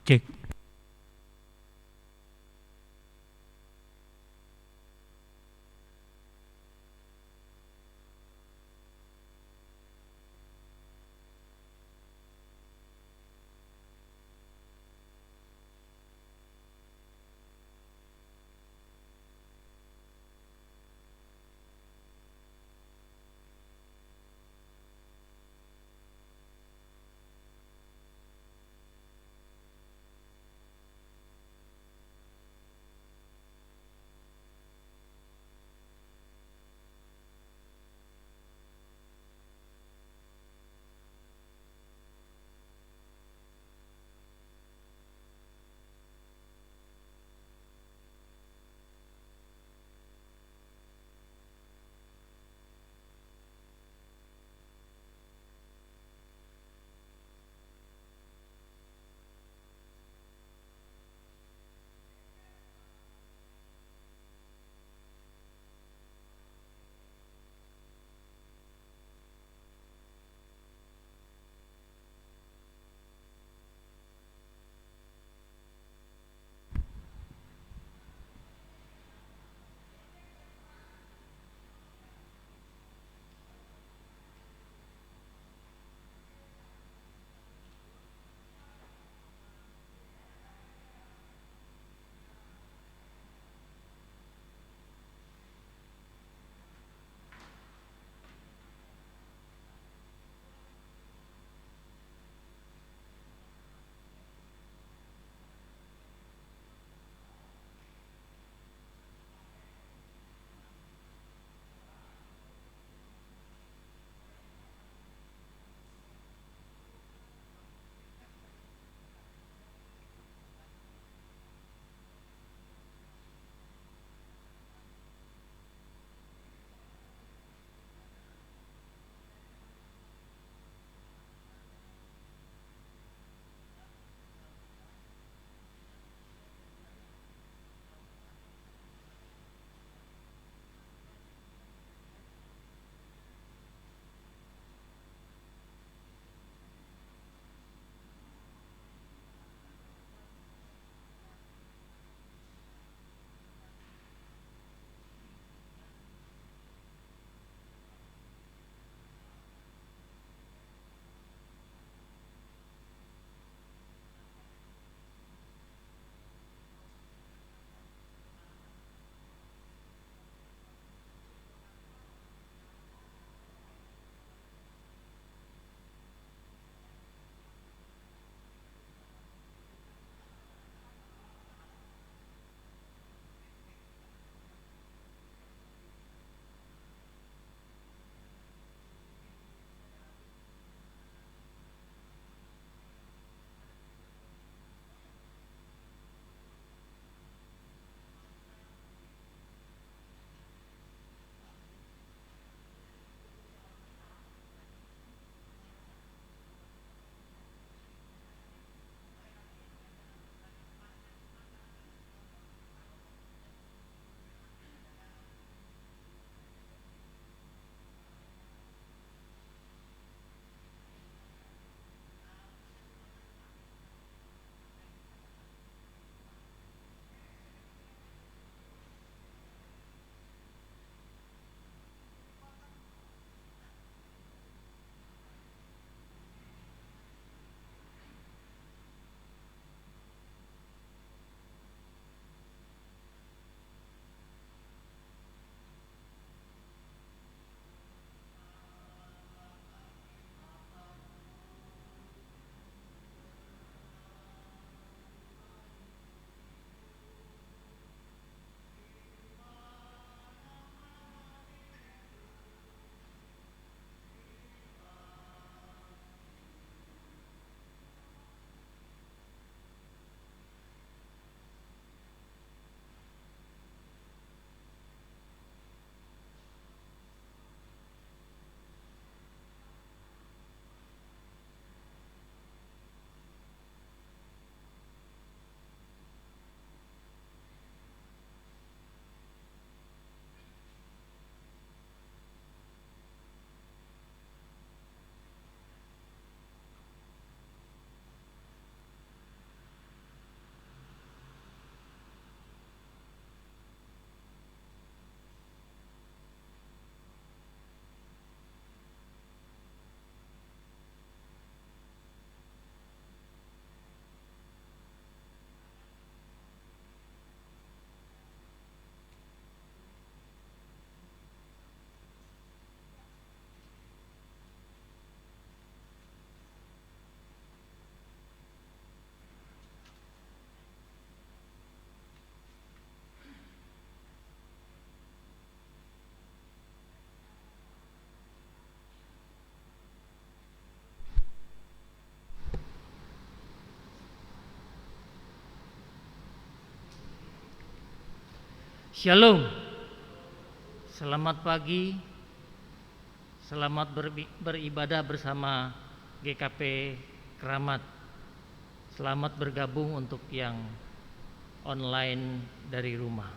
Cek. Shalom, selamat pagi, selamat beribadah bersama GKP Keramat. Selamat bergabung untuk yang online dari rumah.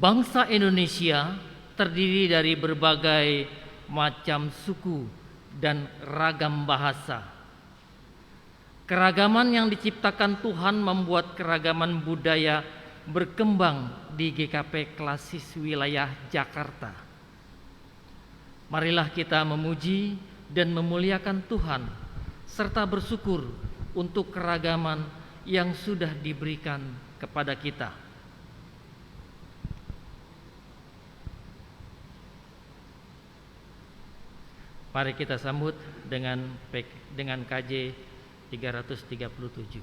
Bangsa Indonesia terdiri dari berbagai macam suku dan ragam bahasa. Keragaman yang diciptakan Tuhan membuat keragaman budaya berkembang di GKP Klasis wilayah Jakarta. Marilah kita memuji dan memuliakan Tuhan serta bersyukur untuk keragaman yang sudah diberikan kepada kita. Mari kita sambut dengan KJ 337.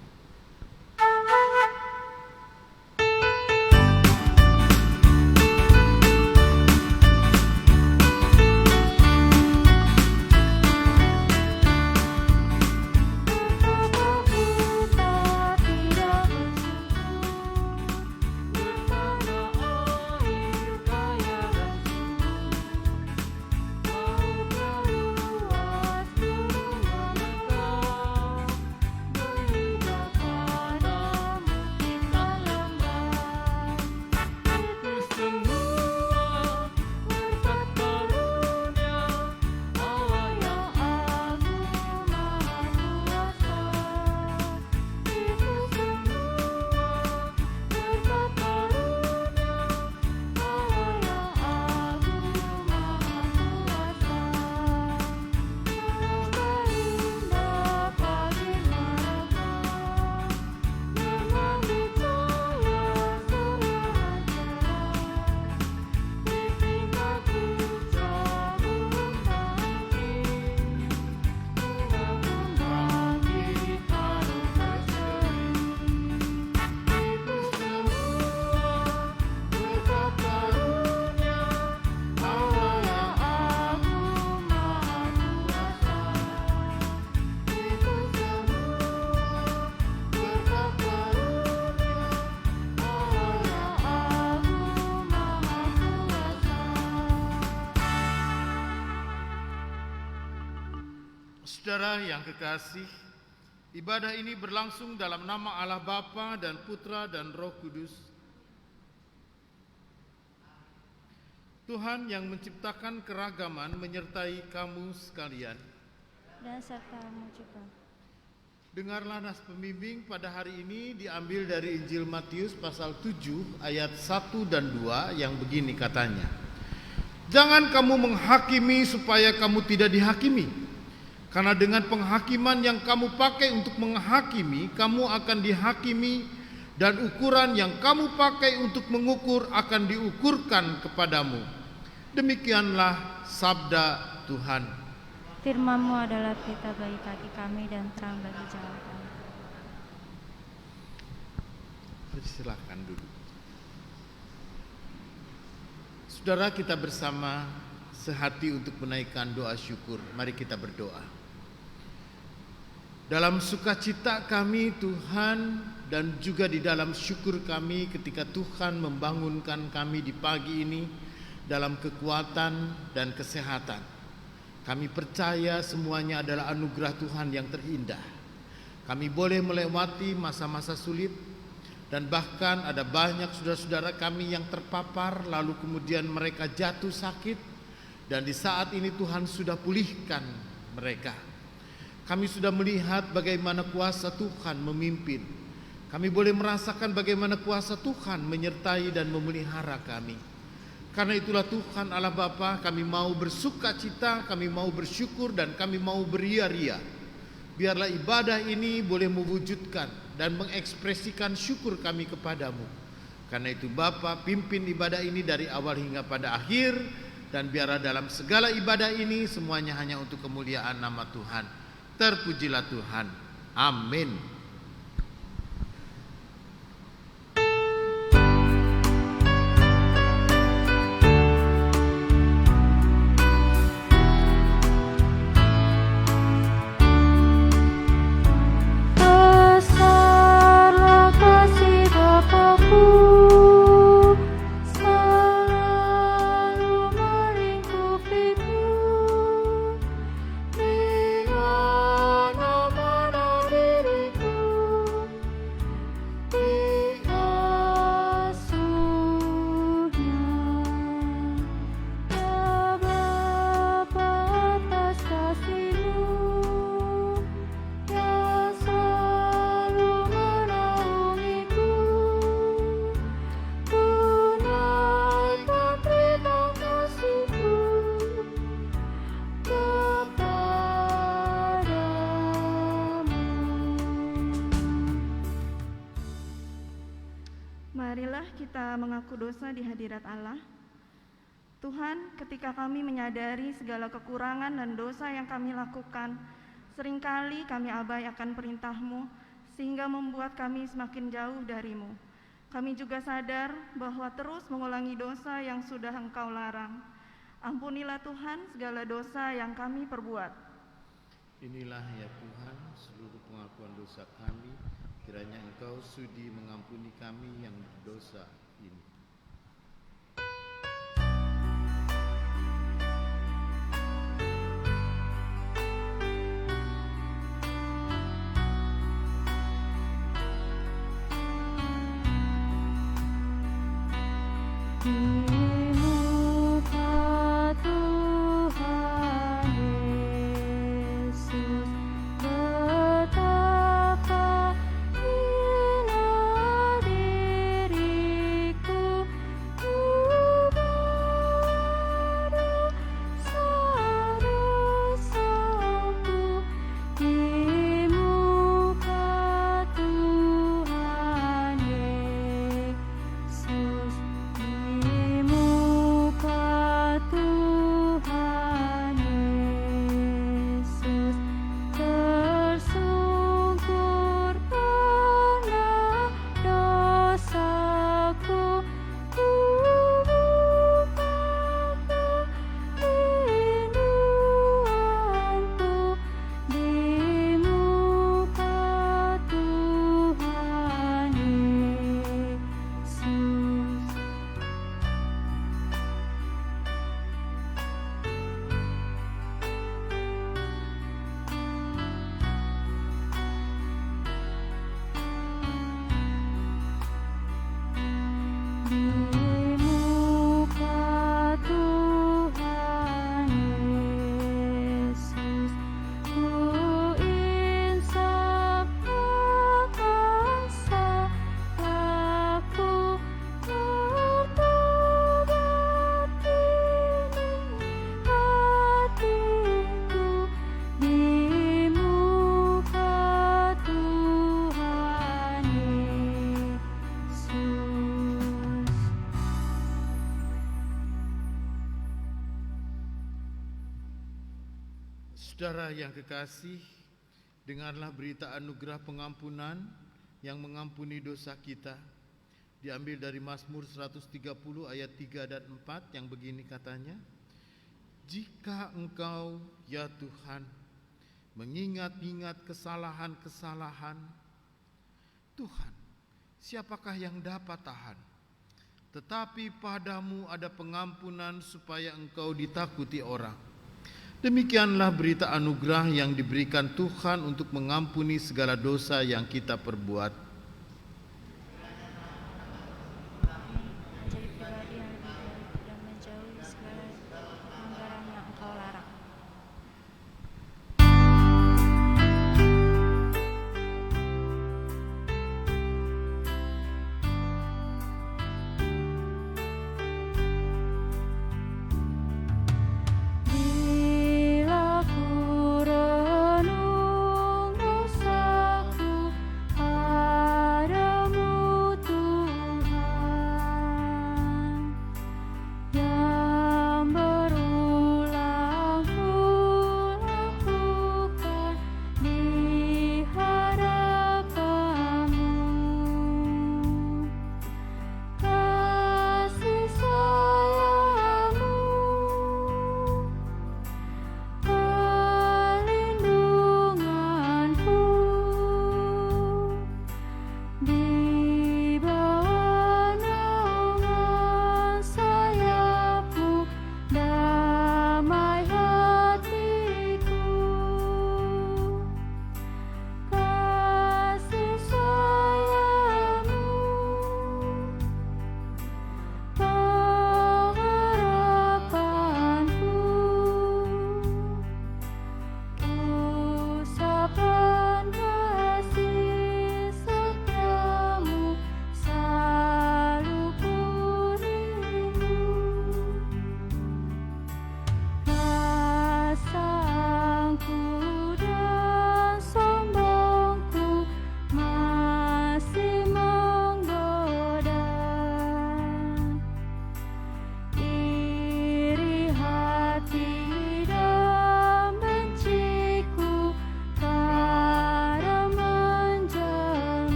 Saudara yang kekasih, ibadah ini berlangsung dalam nama Allah Bapa dan Putra dan Roh Kudus. Tuhan yang menciptakan keragaman menyertai kamu sekalian. Dan sertamu juga. Dengarlah nas pembimbing pada hari ini diambil dari Injil Matius pasal 7 ayat 1 dan 2 yang begini katanya. Jangan kamu menghakimi supaya kamu tidak dihakimi. Karena dengan penghakiman yang kamu pakai untuk menghakimi, kamu akan dihakimi, dan ukuran yang kamu pakai untuk mengukur akan diukurkan kepadamu. Demikianlah sabda Tuhan. Firman-Mu adalah pelita bagi kaki kami dan terang bagi jalan kami. Silakan duduk. Saudara, kita bersama sehati untuk menaikkan doa syukur. Mari kita berdoa. Dalam sukacita kami Tuhan, dan juga di dalam syukur kami ketika Tuhan membangunkan kami di pagi ini dalam kekuatan dan kesehatan. Kami percaya semuanya adalah anugerah Tuhan yang terindah. Kami boleh melewati masa-masa sulit, dan bahkan ada banyak saudara-saudara kami yang terpapar lalu kemudian mereka jatuh sakit, dan di saat ini Tuhan sudah pulihkan mereka. Kami sudah melihat bagaimana kuasa Tuhan memimpin. Kami boleh merasakan bagaimana kuasa Tuhan menyertai dan memelihara kami. Karena itulah Tuhan Allah Bapa, kami mau bersukacita, kami mau bersyukur, dan kami mau beria-ria. Biarlah ibadah ini boleh mewujudkan dan mengekspresikan syukur kami kepadamu. Karena itu Bapa, pimpin ibadah ini dari awal hingga pada akhir, dan biarlah dalam segala ibadah ini semuanya hanya untuk kemuliaan nama Tuhan. Terpujilah Tuhan. Amin. Besar Marilah kita mengaku dosa di hadirat Allah. Tuhan, ketika kami menyadari segala kekurangan dan dosa yang kami lakukan, seringkali kami abai akan perintah-Mu, sehingga membuat kami semakin jauh dari-Mu. Kami juga sadar bahwa terus mengulangi dosa yang sudah Engkau larang. Ampunilah Tuhan segala dosa yang kami perbuat. Inilah ya Tuhan seluruh pengakuan dosa kami, kiranya Engkau sudi mengampuni kami yang berdosa ini. Saudara yang kekasih, dengarlah berita anugerah pengampunan yang mengampuni dosa kita. Diambil dari Mazmur 130 ayat 3 dan 4 yang begini katanya, "Jika Engkau, ya Tuhan, mengingat-ingat kesalahan-kesalahan, Tuhan, siapakah yang dapat tahan? Tetapi padamu ada pengampunan supaya Engkau ditakuti orang." Demikianlah berita anugerah yang diberikan Tuhan untuk mengampuni segala dosa yang kita perbuat. Menjadi pribadi yang lebih baik dan menjauhi segala pelanggaran yang Engkau larang. Bila ku renung dosaku,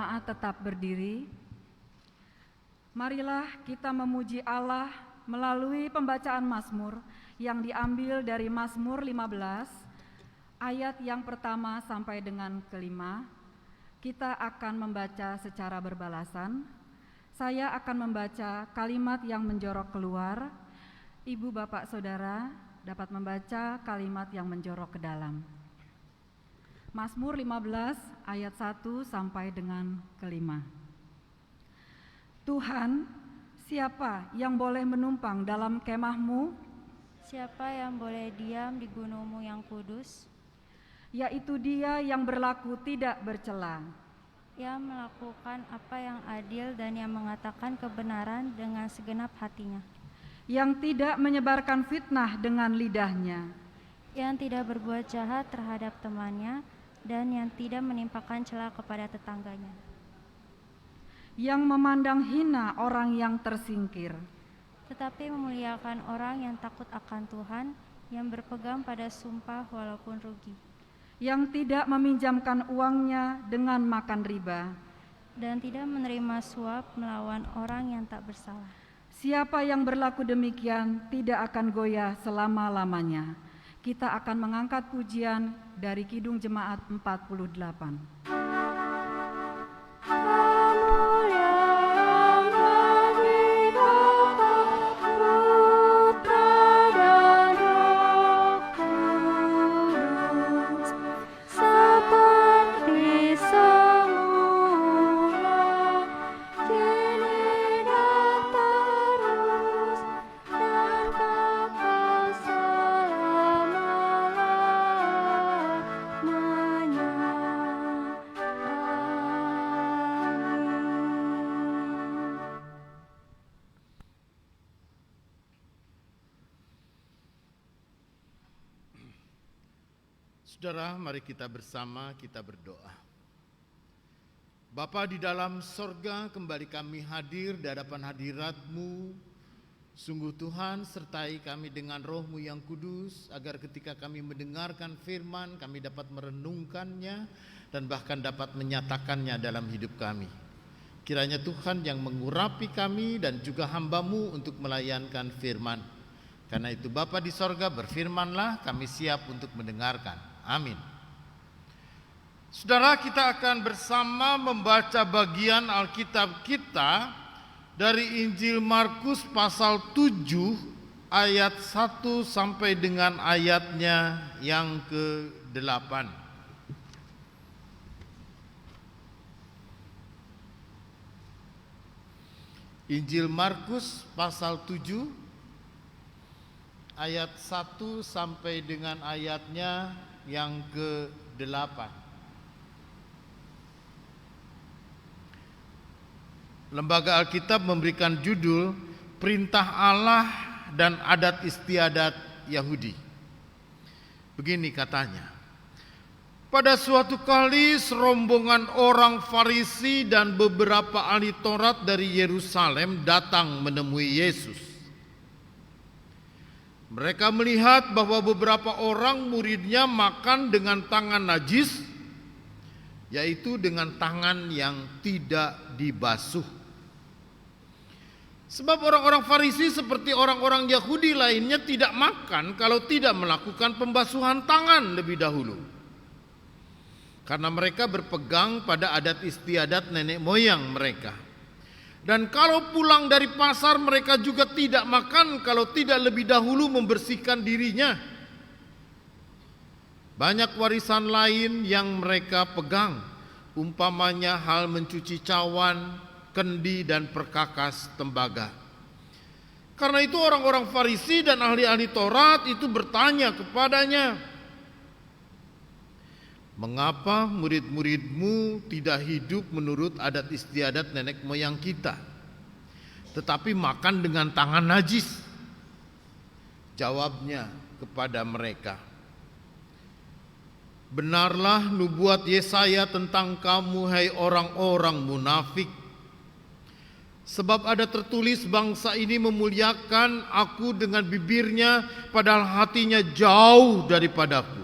jemaat tetap berdiri. Marilah kita memuji Allah melalui pembacaan Mazmur yang diambil dari Mazmur 15 ayat yang pertama sampai dengan kelima. Kita akan membaca secara berbalasan. Saya akan membaca kalimat yang menjorok keluar. Ibu, bapak, saudara dapat membaca kalimat yang menjorok ke dalam. Mazmur 15 ayat 1 sampai dengan kelima. Tuhan, siapa yang boleh menumpang dalam kemah-Mu? Siapa yang boleh diam di gunung-Mu yang kudus? Yaitu Dia yang berlaku tidak bercela, Yang melakukan apa yang adil dan yang mengatakan kebenaran dengan segenap hatinya. yang tidak menyebarkan fitnah dengan lidahnya, Yang tidak berbuat jahat terhadap temannya dan yang tidak menimpakan cela kepada tetangganya. yang memandang hina orang yang tersingkir, Tetapi memuliakan orang yang takut akan Tuhan, yang berpegang pada sumpah walaupun rugi, yang tidak meminjamkan uangnya dengan makan riba. dan tidak menerima suap melawan orang yang tak bersalah. Siapa yang berlaku demikian tidak akan goyah selama-lamanya. Kita akan mengangkat pujian dari Kidung Jemaat 48. Saudara, mari kita bersama kita berdoa. Bapa di dalam sorga, kembali kami hadir di hadapan hadirat-Mu. Sungguh Tuhan, sertai kami dengan Roh-Mu yang kudus, agar ketika kami mendengarkan firman, kami dapat merenungkannya dan bahkan dapat menyatakannya dalam hidup kami. Kiranya Tuhan yang mengurapi kami dan juga hamba-Mu untuk melayankan firman. Karena itu Bapa di sorga, berfirmanlah, kami siap untuk mendengarkan. Amin. Saudara, kita akan bersama membaca bagian Alkitab kita dari Injil Markus pasal 7 ayat 1 sampai dengan ayatnya yang ke-8. Injil Markus pasal 7 ayat 1 sampai dengan ayatnya yang ke-8. Lembaga Alkitab memberikan judul Perintah Allah dan Adat Istiadat Yahudi. Begini katanya. Pada suatu kali serombongan orang Farisi dan beberapa ahli Taurat dari Yerusalem datang menemui Yesus. Mereka melihat bahwa beberapa orang muridnya makan dengan tangan najis, yaitu dengan tangan yang tidak dibasuh. Sebab orang-orang Farisi seperti orang-orang Yahudi lainnya tidak makan kalau tidak melakukan pembasuhan tangan lebih dahulu. Karena mereka berpegang pada adat istiadat nenek moyang mereka. Dan kalau pulang dari pasar mereka juga tidak makan kalau tidak lebih dahulu membersihkan dirinya. Banyak warisan lain yang mereka pegang, umpamanya hal mencuci cawan, kendi dan perkakas tembaga. Karena itu orang-orang Farisi dan ahli-ahli Taurat itu bertanya kepadanya, "Mengapa murid-muridmu tidak hidup menurut adat istiadat nenek moyang kita, tetapi makan dengan tangan najis?" Jawabnya kepada mereka, "Benarlah nubuat Yesaya tentang kamu, hai orang-orang munafik. Sebab ada tertulis, bangsa ini memuliakan aku dengan bibirnya, padahal hatinya jauh daripadaku.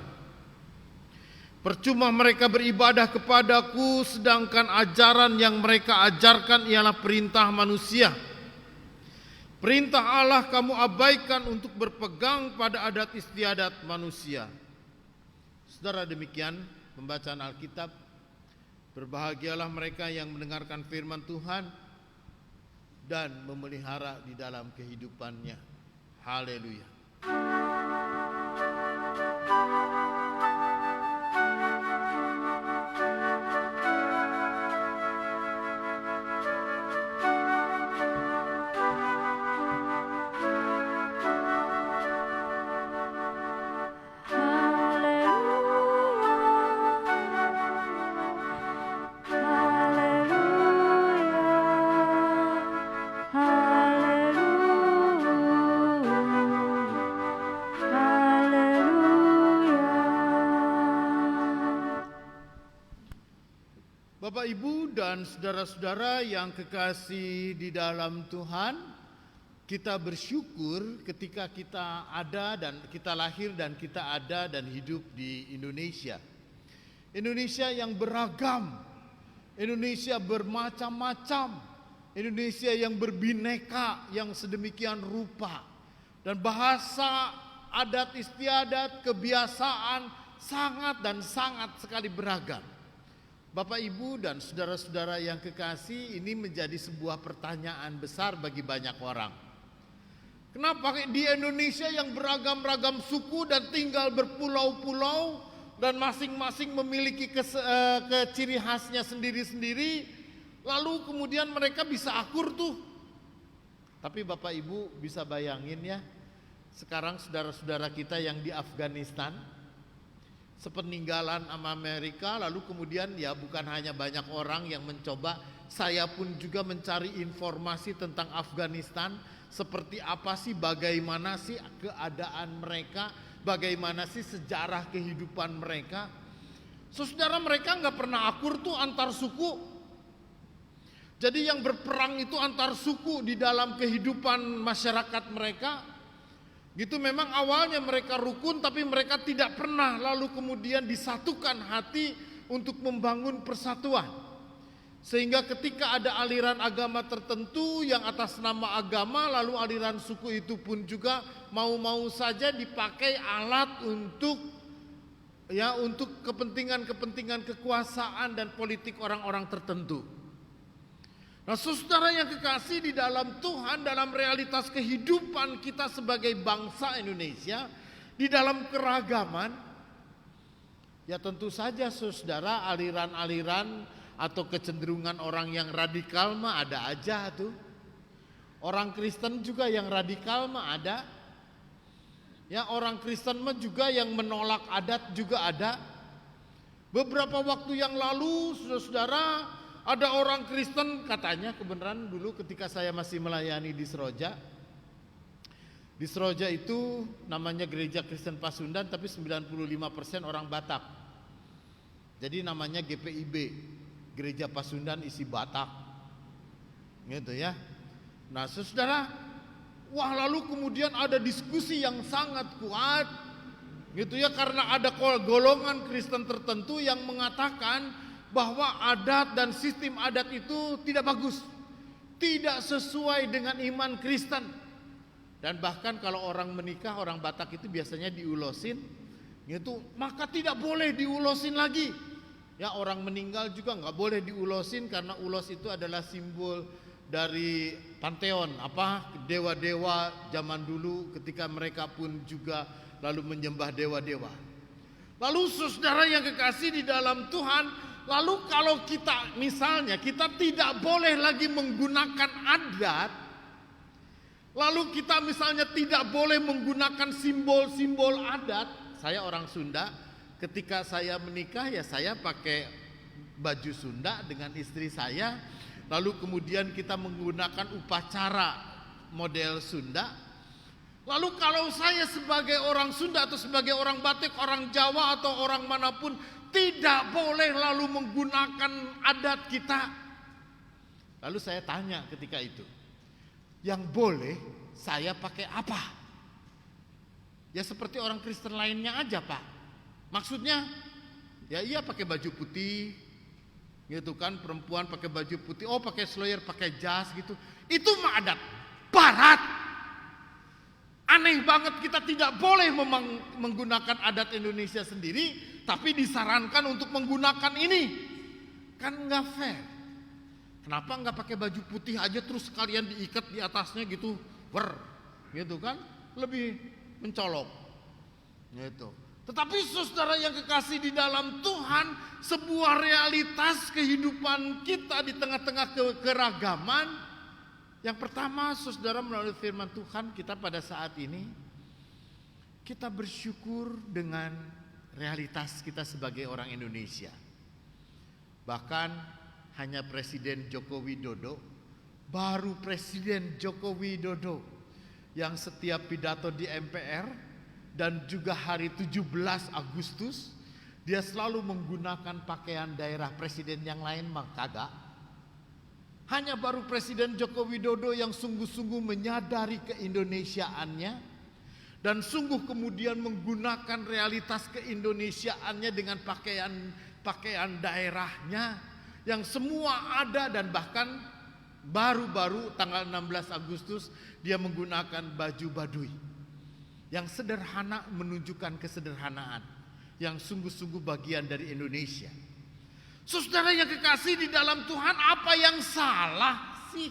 Percuma mereka beribadah kepadaku, sedangkan ajaran yang mereka ajarkan ialah perintah manusia. Perintah Allah kamu abaikan untuk berpegang pada adat istiadat manusia. Saudara, demikian pembacaan Alkitab. Berbahagialah mereka yang mendengarkan firman Tuhan dan memelihara di dalam kehidupannya. Haleluya. Bapak, Ibu, dan saudara-saudara yang kekasih di dalam Tuhan, kita bersyukur ketika kita ada dan kita lahir dan kita ada dan hidup di Indonesia. Indonesia yang beragam, Indonesia bermacam-macam, Indonesia yang berbineka, yang sedemikian rupa. Dan bahasa, adat istiadat, kebiasaan sangat dan sangat sekali beragam. Bapak, Ibu, dan saudara-saudara yang kekasih, ini menjadi sebuah pertanyaan besar bagi banyak orang. Kenapa di Indonesia yang beragam-ragam suku dan tinggal berpulau-pulau dan masing-masing memiliki ciri khasnya sendiri-sendiri, lalu kemudian mereka bisa akur tuh. Tapi Bapak, Ibu bisa bayangin ya, sekarang saudara-saudara kita yang di Afghanistan, sepeninggalan sama Amerika, lalu kemudian ya bukan hanya banyak orang yang mencoba, saya pun juga mencari informasi tentang Afghanistan, seperti apa sih, bagaimana sih keadaan mereka, bagaimana sih sejarah kehidupan mereka. Saudara, mereka nggak pernah akur tuh antar suku. Jadi yang berperang itu antar suku di dalam kehidupan masyarakat mereka. Gitu, memang awalnya mereka rukun, tapi mereka tidak pernah lalu kemudian disatukan hati untuk membangun persatuan. Sehingga ketika ada aliran agama tertentu yang atas nama agama, lalu aliran suku itu pun juga mau-mau saja dipakai alat untuk kepentingan kekuasaan dan politik orang-orang tertentu. Nah, saudara yang kekasih di dalam Tuhan, dalam realitas kehidupan kita sebagai bangsa Indonesia, di dalam keragaman, ya tentu saja saudara, aliran-aliran atau kecenderungan orang yang radikal mah ada aja tuh. Orang Kristen juga yang radikal mah ada. Ya, orang Kristen mah juga yang menolak adat juga ada. Beberapa waktu yang lalu, saudara-saudara, ada orang Kristen, katanya kebenaran dulu ketika saya masih melayani di Seroja. Di Seroja itu namanya Gereja Kristen Pasundan, tapi 95% orang Batak. Jadi namanya GPIB, Gereja Pasundan isi Batak. Gitu ya. Nah, saudara, wah, lalu kemudian ada diskusi yang sangat kuat. Gitu ya, karena ada golongan Kristen tertentu yang mengatakan bahwa adat dan sistem adat itu tidak bagus, tidak sesuai dengan iman Kristen. Dan bahkan kalau orang menikah, orang Batak itu biasanya diulosin, gitu, maka tidak boleh diulosin lagi. Ya, orang meninggal juga nggak boleh diulosin, karena ulos itu adalah simbol dari panteon, dewa-dewa zaman dulu ketika mereka pun juga lalu menyembah dewa-dewa. Lalu saudara yang kekasih di dalam Tuhan, lalu kalau kita misalnya kita tidak boleh lagi menggunakan adat, lalu kita misalnya tidak boleh menggunakan simbol-simbol adat. Saya orang Sunda, ketika saya menikah ya saya pakai baju Sunda dengan istri saya, lalu kemudian kita menggunakan upacara model Sunda. Lalu kalau saya sebagai orang Sunda atau sebagai orang Batak, orang Jawa atau orang manapun, tidak boleh lalu menggunakan adat kita. Lalu saya tanya ketika itu, yang boleh saya pakai apa? Ya seperti orang Kristen lainnya aja, Pak. Maksudnya Ya iya pakai baju putih, gitu kan, perempuan pakai baju putih, oh pakai sloyer, pakai jas gitu. Itu mah adat Barat. Aneh banget kita tidak boleh menggunakan adat Indonesia sendiri, tapi disarankan untuk menggunakan ini. Kan nggak fair. Kenapa nggak pakai baju putih aja terus kalian diikat di atasnya gitu, gitu kan? Lebih mencolok, gitu. Tetapi saudara yang kekasih di dalam Tuhan, sebuah realitas kehidupan kita di tengah-tengah keragaman. Yang pertama, saudara, melalui firman Tuhan kita pada saat ini, kita bersyukur dengan realitas kita sebagai orang Indonesia. Bahkan hanya Presiden Joko Widodo, baru Presiden Joko Widodo yang setiap pidato di MPR dan juga hari 17 Agustus dia selalu menggunakan pakaian daerah. Presiden yang lain mah kagak. Hanya baru Presiden Joko Widodo yang sungguh-sungguh menyadari keindonesiaannya dan sungguh kemudian menggunakan realitas keindonesiaannya dengan pakaian daerahnya yang semua ada, dan bahkan baru-baru tanggal 16 Agustus dia menggunakan baju Baduy yang sederhana, menunjukkan kesederhanaan yang sungguh-sungguh bagian dari Indonesia. Saudara yang kekasih di dalam Tuhan, apa yang salah sih?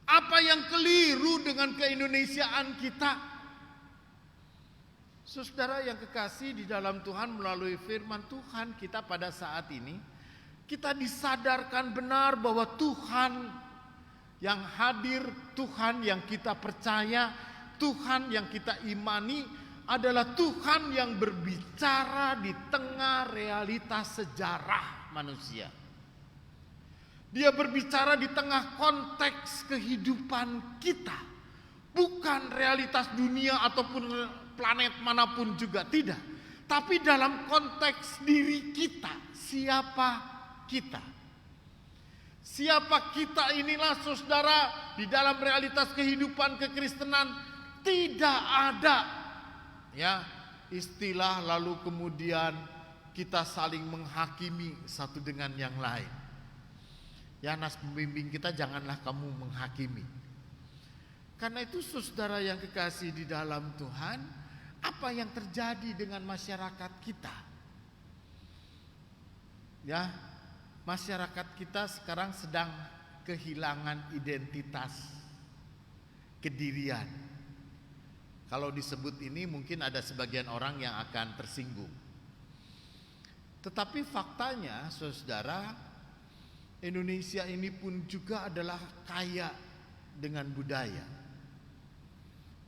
Apa yang keliru dengan keindonesiaan kita? Saudara yang kekasih di dalam Tuhan, melalui firman Tuhan kita pada saat ini, kita disadarkan benar bahwa Tuhan yang hadir, Tuhan yang kita percaya, Tuhan yang kita imani adalah Tuhan yang berbicara di tengah realitas sejarah manusia. Dia berbicara di tengah konteks kehidupan kita, bukan realitas dunia ataupun planet manapun juga, tidak. Tapi dalam konteks diri kita, siapa kita? Siapa kita inilah saudara di dalam realitas kehidupan kekristenan. Tidak ada ya istilah lalu kemudian kita saling menghakimi satu dengan yang lain. Ya, nas pembimbing kita, janganlah kamu menghakimi. Karena itu saudara yang kekasih di dalam Tuhan, apa yang terjadi dengan masyarakat kita? Ya, masyarakat kita sekarang sedang kehilangan identitas kedirian. Kalau disebut ini mungkin ada sebagian orang yang akan tersinggung. Tetapi faktanya saudara, Indonesia ini pun juga adalah kaya dengan budaya.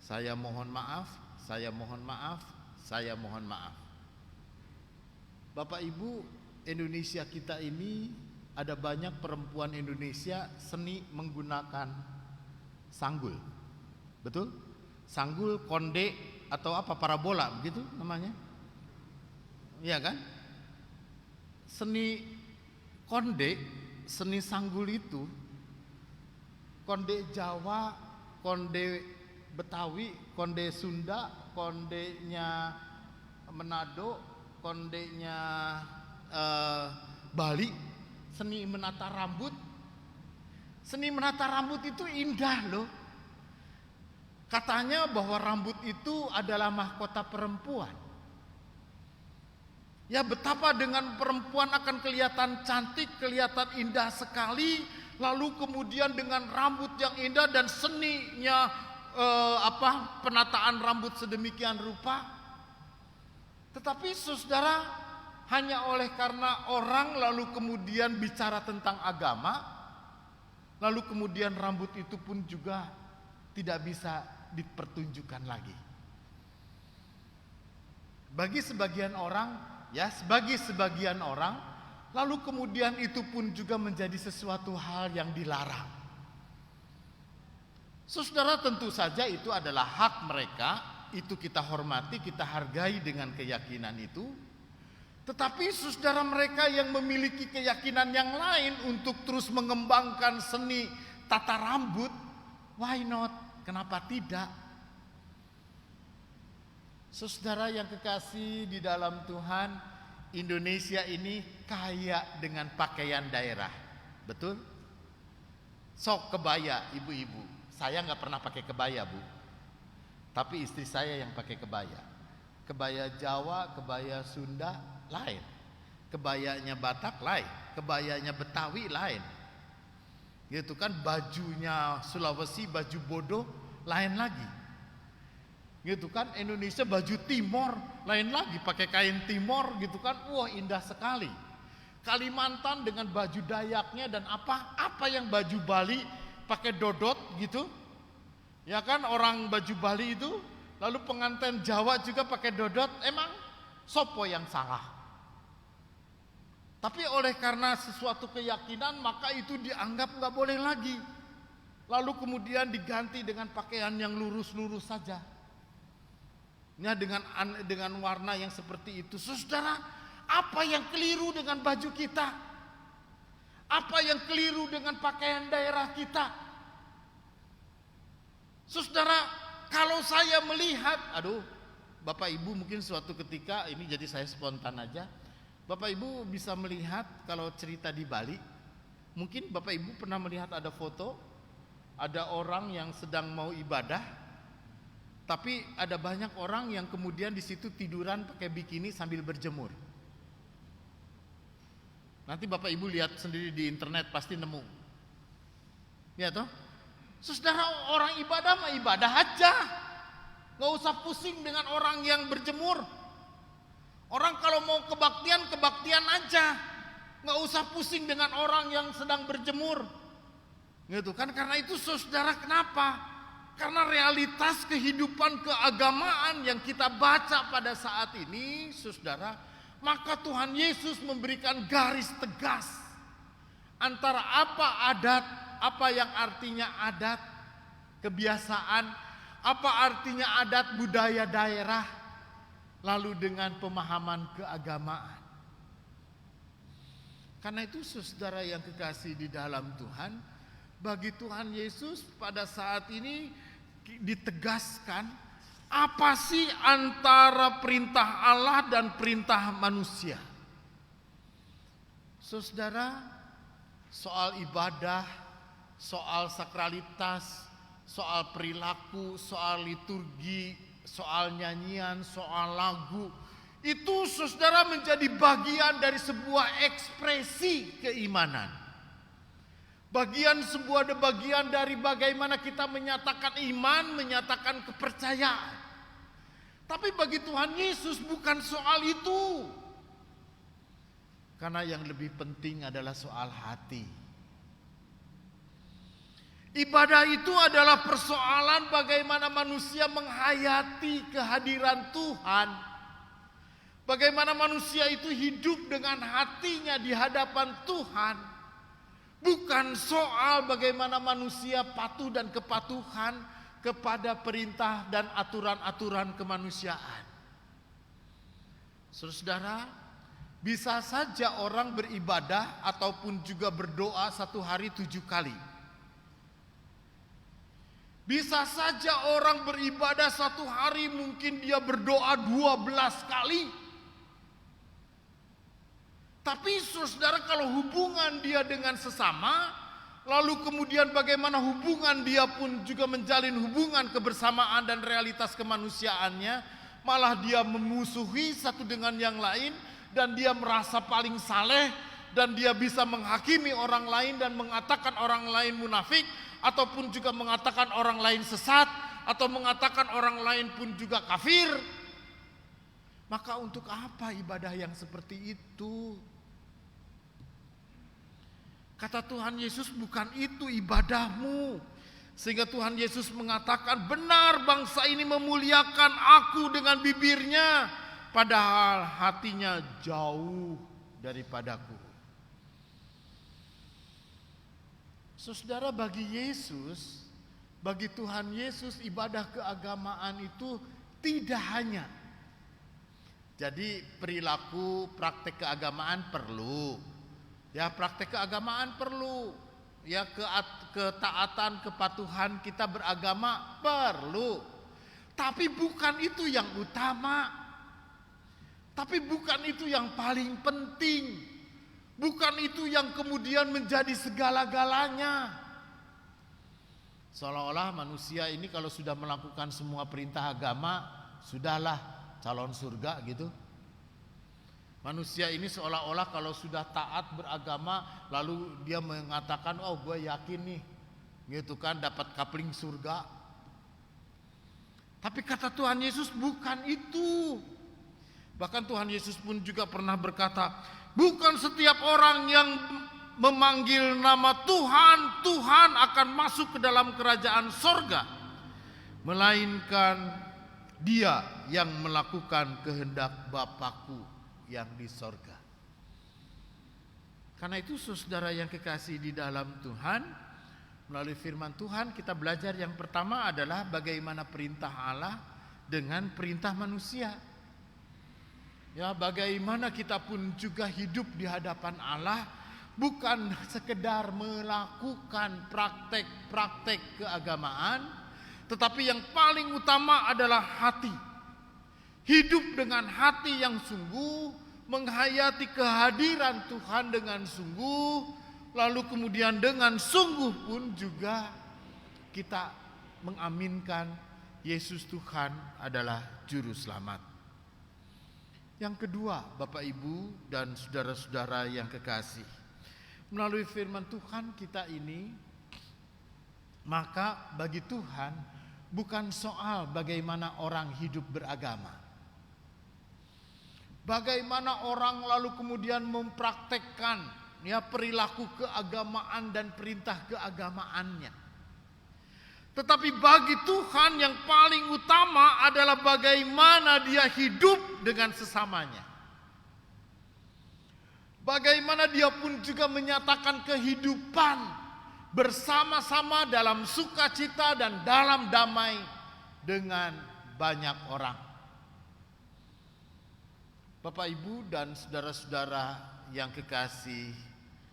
Saya mohon maaf, saya mohon maaf, saya mohon maaf. Bapak Ibu, Indonesia kita ini ada banyak perempuan Indonesia seni menggunakan sanggul. Betul? Sanggul, konde, atau apa, parabola, begitu namanya. Iya kan? Seni konde, seni sanggul itu, konde Jawa, konde Betawi, konde Sunda, kondenya Manado, kondenya Bali, seni menata rambut. Seni menata rambut itu indah loh. Katanya bahwa rambut itu adalah mahkota perempuan. Ya, betapa dengan perempuan akan kelihatan cantik, kelihatan indah sekali. Lalu kemudian dengan rambut yang indah dan seninya penataan rambut sedemikian rupa. Tetapi saudara, hanya oleh karena orang lalu kemudian bicara tentang agama, lalu kemudian rambut itu pun juga tidak bisa dipertunjukkan lagi. Bagi sebagian orang, ya, bagi sebagian orang, lalu kemudian itu pun juga menjadi sesuatu hal yang dilarang. Saudara, tentu saja itu adalah hak mereka, itu kita hormati, kita hargai dengan keyakinan itu. Tetapi saudara, mereka yang memiliki keyakinan yang lain untuk terus mengembangkan seni tata rambut, why not? Kenapa tidak? Saudara yang kekasih di dalam Tuhan, Indonesia ini kaya dengan pakaian daerah. Betul? Sok kebaya ibu-ibu. Saya nggak pernah pakai kebaya, Bu. Tapi istri saya yang pakai kebaya. Kebaya Jawa, kebaya Sunda lain. Kebayanya Batak lain. Kebayanya Betawi lain. Gitu kan, bajunya Sulawesi, baju Bodo lain lagi. Gitu kan, Indonesia baju Timor lain lagi, pakai kain Timor gitu kan. Wah, indah sekali. Kalimantan dengan baju Dayaknya dan apa yang baju Bali pakai dodot gitu. Ya kan, orang baju Bali itu, lalu pengantin Jawa juga pakai dodot. Emang sopo yang salah? Tapi oleh karena sesuatu keyakinan, maka itu dianggap nggak boleh lagi. Lalu kemudian diganti dengan pakaian yang lurus-lurus saja. Ya, dengan warna yang seperti itu. Saudara, apa yang keliru dengan baju kita? Apa yang keliru dengan pakaian daerah kita? Saudara, kalau saya melihat, Bapak Ibu mungkin suatu ketika, ini jadi saya spontan aja. Bapak Ibu bisa melihat kalau cerita di Bali, mungkin Bapak Ibu pernah melihat ada foto, ada orang yang sedang mau ibadah, tapi ada banyak orang yang kemudian di situ tiduran pakai bikini sambil berjemur. Nanti Bapak Ibu lihat sendiri di internet pasti nemu. Ya toh? Saudara, orang ibadah mah ibadah aja. Nggak usah pusing dengan orang yang berjemur. Orang kalau mau kebaktian aja. Nggak usah pusing dengan orang yang sedang berjemur. Gitu kan? Karena itu saudara, kenapa? Karena realitas kehidupan keagamaan yang kita baca pada saat ini, saudara, maka Tuhan Yesus memberikan garis tegas antara apa adat, apa yang artinya adat, kebiasaan, apa artinya adat budaya daerah, lalu dengan pemahaman keagamaan. Karena itu saudara yang kekasih di dalam Tuhan, bagi Tuhan Yesus pada saat ini ditegaskan apa sih antara perintah Allah dan perintah manusia. Saudara, soal ibadah, soal sakralitas, soal perilaku, soal liturgi, soal nyanyian, soal lagu, itu saudara menjadi bagian dari sebuah ekspresi keimanan. Bagian dari bagaimana kita menyatakan iman, menyatakan kepercayaan. Tapi bagi Tuhan Yesus bukan soal itu. Karena yang lebih penting adalah soal hati. Ibadah itu adalah persoalan bagaimana manusia menghayati kehadiran Tuhan. Bagaimana manusia itu hidup dengan hatinya di hadapan Tuhan. Bukan soal bagaimana manusia patuh dan kepatuhan kepada perintah dan aturan-aturan kemanusiaan. Saudara, bisa saja orang beribadah ataupun juga berdoa 1 hari 7 kali. Bisa saja orang beribadah 1 hari mungkin dia berdoa 12 kali. Tapi saudara, kalau hubungan dia dengan sesama, lalu kemudian bagaimana hubungan dia pun juga menjalin hubungan kebersamaan dan realitas kemanusiaannya, malah dia memusuhi satu dengan yang lain, dan dia merasa paling saleh, dan dia bisa menghakimi orang lain dan mengatakan orang lain munafik, ataupun juga mengatakan orang lain sesat, atau mengatakan orang lain pun juga kafir. Maka untuk apa ibadah yang seperti itu? Kata Tuhan Yesus, bukan itu ibadahmu. Sehingga Tuhan Yesus mengatakan, benar bangsa ini memuliakan aku dengan bibirnya, padahal hatinya jauh daripadaku. Saudara, bagi Yesus, bagi Tuhan Yesus, ibadah keagamaan itu tidak hanya. Jadi perilaku, praktek keagamaan perlu. Ya, praktek keagamaan perlu. Ya, ketaatan, kepatuhan kita beragama perlu. Tapi bukan itu yang utama. Tapi bukan itu yang paling penting. Bukan itu yang kemudian menjadi segala-galanya. Seolah-olah manusia ini kalau sudah melakukan semua perintah agama, sudahlah calon surga gitu. Manusia ini seolah-olah kalau sudah taat beragama, lalu dia mengatakan, oh gue yakin nih, gitu kan, dapat kapling surga. Tapi kata Tuhan Yesus bukan itu. Bahkan Tuhan Yesus pun juga pernah berkata, bukan setiap orang yang memanggil nama Tuhan, Tuhan akan masuk ke dalam kerajaan sorga, melainkan dia yang melakukan kehendak Bapakku yang di sorga. Karena itu saudara yang kekasih di dalam Tuhan, melalui firman Tuhan kita belajar yang pertama adalah bagaimana perintah Allah dengan perintah manusia. Ya, bagaimana kita pun juga hidup di hadapan Allah, bukan sekedar melakukan praktek-praktek keagamaan, tetapi yang paling utama adalah hati. Hidup dengan hati yang sungguh, menghayati kehadiran Tuhan dengan sungguh, lalu kemudian dengan sungguh pun juga kita mengaminkan Yesus Tuhan adalah Juru Selamat. Yang kedua, Bapak Ibu dan saudara-saudara yang kekasih, melalui firman Tuhan kita ini, maka bagi Tuhan bukan soal bagaimana orang hidup beragama, bagaimana orang lalu kemudian mempraktekkan ya perilaku keagamaan dan perintah keagamaannya. Tetapi bagi Tuhan yang paling utama adalah bagaimana dia hidup dengan sesamanya. Bagaimana dia pun juga menyatakan kehidupan bersama-sama dalam sukacita dan dalam damai dengan banyak orang. Bapak, Ibu dan saudara-saudara yang kekasih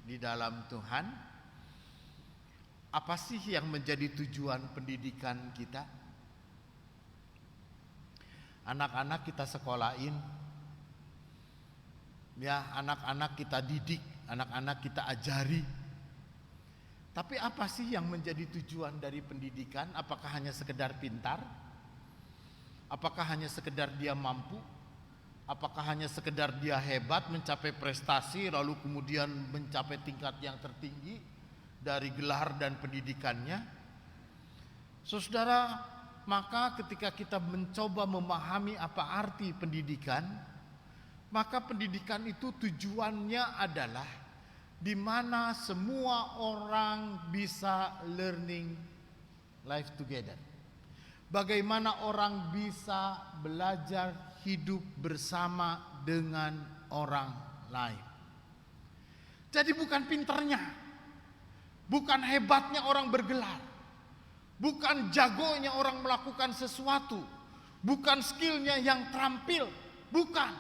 di dalam Tuhan, apa sih yang menjadi tujuan pendidikan kita? Anak-anak kita sekolahin, ya, anak-anak kita didik, anak-anak kita ajari. Tapi apa sih yang menjadi tujuan dari pendidikan? Apakah hanya sekedar pintar? Apakah hanya sekedar dia mampu? Apakah hanya sekedar dia hebat mencapai prestasi lalu kemudian mencapai tingkat yang tertinggi dari gelar dan pendidikannya? Saudara, maka ketika kita mencoba memahami apa arti pendidikan, maka pendidikan itu tujuannya adalah di mana semua orang bisa learning life together. Bagaimana orang bisa belajar hidup bersama dengan orang lain. Jadi bukan pinternya, bukan hebatnya orang bergelar, bukan jagonya orang melakukan sesuatu, bukan skillnya yang terampil, bukan.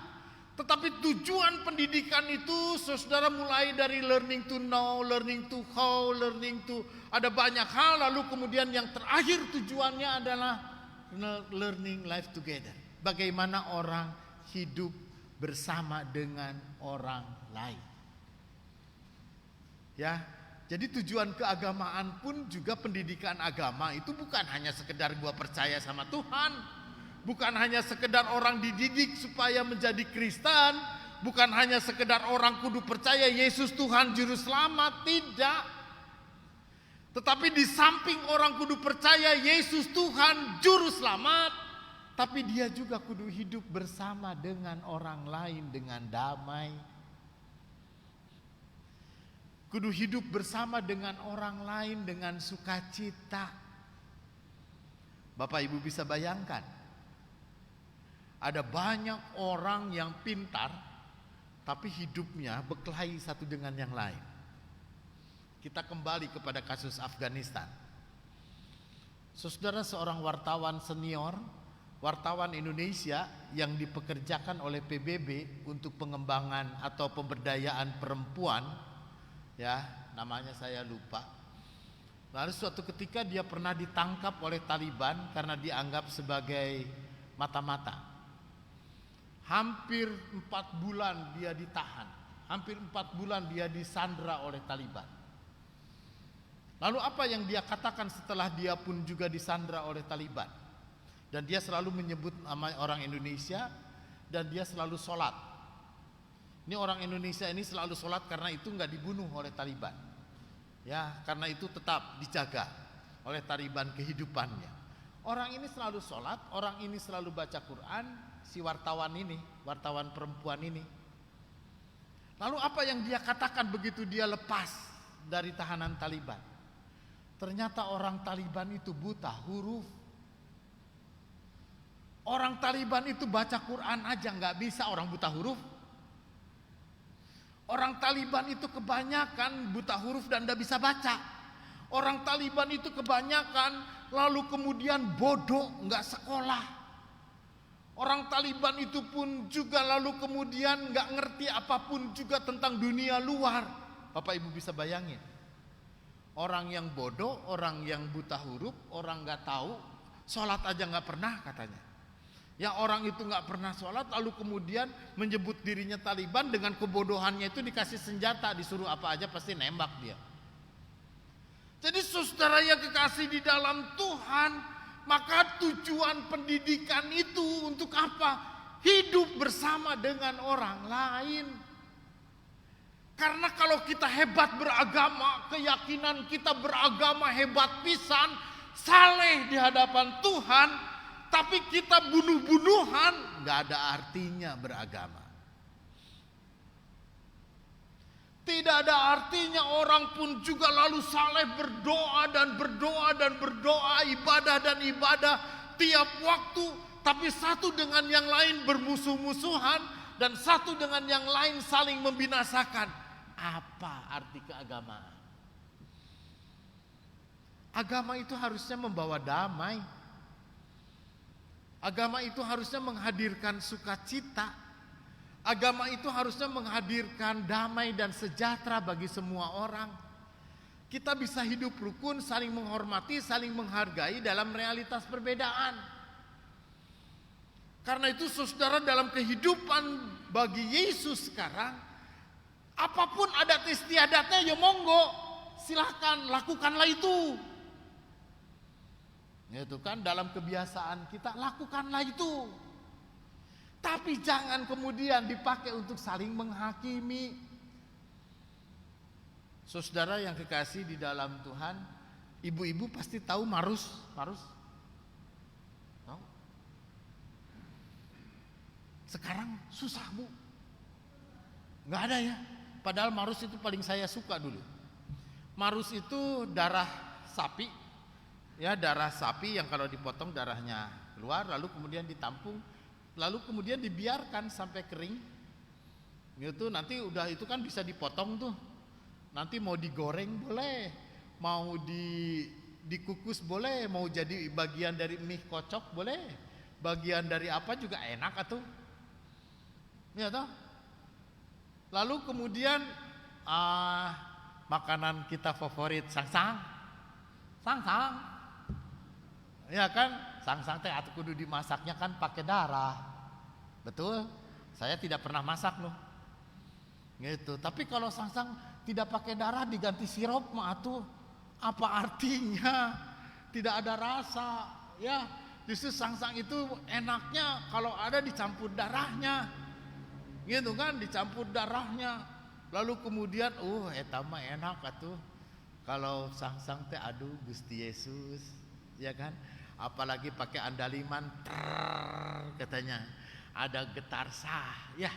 Tetapi tujuan pendidikan itu, saudara, mulai dari learning to know, learning to how, learning to, ada banyak hal, lalu kemudian yang terakhir tujuannya adalah learning life together. Bagaimana orang hidup bersama dengan orang lain. Ya, jadi tujuan keagamaan pun juga pendidikan agama itu bukan hanya sekedar gua percaya sama Tuhan, bukan hanya sekedar orang dididik supaya menjadi Kristen, bukan hanya sekedar orang kudu percaya Yesus Tuhan Juru Selamat, tidak. Tetapi di samping orang kudu percaya Yesus Tuhan Juru Selamat, tapi dia juga kudu hidup bersama dengan orang lain dengan damai. Kudu hidup bersama dengan orang lain dengan sukacita. Bapak Ibu bisa bayangkan, ada banyak orang yang pintar, tapi hidupnya berkelahi satu dengan yang lain. Kita kembali kepada kasus Afghanistan. Saudara, seorang wartawan senior, wartawan Indonesia yang dipekerjakan oleh PBB untuk pengembangan atau pemberdayaan perempuan, ya, namanya saya lupa. Lalu suatu ketika dia pernah ditangkap oleh Taliban karena dianggap sebagai mata-mata. Hampir 4 bulan dia ditahan. Hampir 4 bulan dia disandra oleh Taliban. Lalu apa yang dia katakan setelah dia pun juga disandra oleh Taliban? Dan dia selalu menyebut nama orang Indonesia, dan dia selalu sholat. Ini orang Indonesia ini selalu sholat karena itu nggak dibunuh oleh Taliban. Ya, karena itu tetap dijaga oleh Taliban kehidupannya. Orang ini selalu sholat, orang ini selalu baca Quran, si wartawan ini, wartawan perempuan ini. Lalu apa yang dia katakan begitu dia lepas dari tahanan Taliban? Ternyata orang Taliban itu buta huruf. Orang Taliban itu baca Quran aja nggak bisa, orang buta huruf. Orang Taliban itu kebanyakan buta huruf dan nggak bisa baca. Orang Taliban itu kebanyakan lalu kemudian bodoh, nggak sekolah. Orang Taliban itu pun juga lalu kemudian nggak ngerti apapun juga tentang dunia luar. Bapak Ibu bisa bayangin, orang yang bodoh, orang yang buta huruf, orang nggak tahu, sholat aja nggak pernah katanya. Yang orang itu nggak pernah sholat lalu kemudian menyebut dirinya Taliban, dengan kebodohannya itu dikasih senjata, disuruh apa aja pasti nembak dia. Jadi saudara yang kekasih di dalam Tuhan, maka tujuan pendidikan itu untuk apa? Hidup bersama dengan orang lain. Karena kalau kita hebat beragama, keyakinan kita beragama hebat pisan, saleh di hadapan Tuhan, tapi kita bunuh-bunuhan, nggak ada artinya beragama. Tidak ada artinya orang pun juga lalu saleh berdoa dan berdoa dan berdoa, ibadah dan ibadah tiap waktu, tapi satu dengan yang lain bermusuh-musuhan dan satu dengan yang lain saling membinasakan. Apa arti keagamaan? Agama itu harusnya membawa damai. Agama itu harusnya menghadirkan sukacita. Agama itu harusnya menghadirkan damai dan sejahtera bagi semua orang. Kita bisa hidup rukun, saling menghormati, saling menghargai dalam realitas perbedaan. Karena itu saudara, dalam kehidupan bagi Yesus sekarang, apapun adat istiadatnya ya monggo, silahkan lakukanlah itu. Itu kan dalam kebiasaan kita, lakukanlah itu. Tapi jangan kemudian dipakai untuk saling menghakimi. Saudara yang kekasih di dalam Tuhan, ibu-ibu pasti tahu marus. Marus? Tahu? Sekarang susah, Bu. Nggak ada ya. Padahal marus itu paling saya suka dulu. Marus itu darah sapi. Ya, darah sapi yang kalau dipotong darahnya keluar, lalu kemudian ditampung, lalu kemudian dibiarkan sampai kering. Gitu, nanti udah itu kan bisa dipotong tuh. Nanti mau digoreng boleh, mau dikukus boleh, mau jadi bagian dari mie kocok boleh, bagian dari apa juga enak atuh. Ya toh? Lalu kemudian makanan kita favorit sangsang. Sangsang. Ya kan, sangsang teh atuh kudu dimasaknya kan pakai darah. Betul? Saya tidak pernah masak loh. Gitu. Tapi kalau sangsang tidak pakai darah diganti sirup mah atuh apa artinya? Tidak ada rasa. Ya, justru sangsang itu enaknya kalau ada dicampur darahnya. Gitu kan, dicampur darahnya. Lalu kemudian eta mah enak atuh. Kalau sangsang teh aduh Gusti Yesus, ya kan? Apalagi pakai andaliman katanya ada getar sah, ya.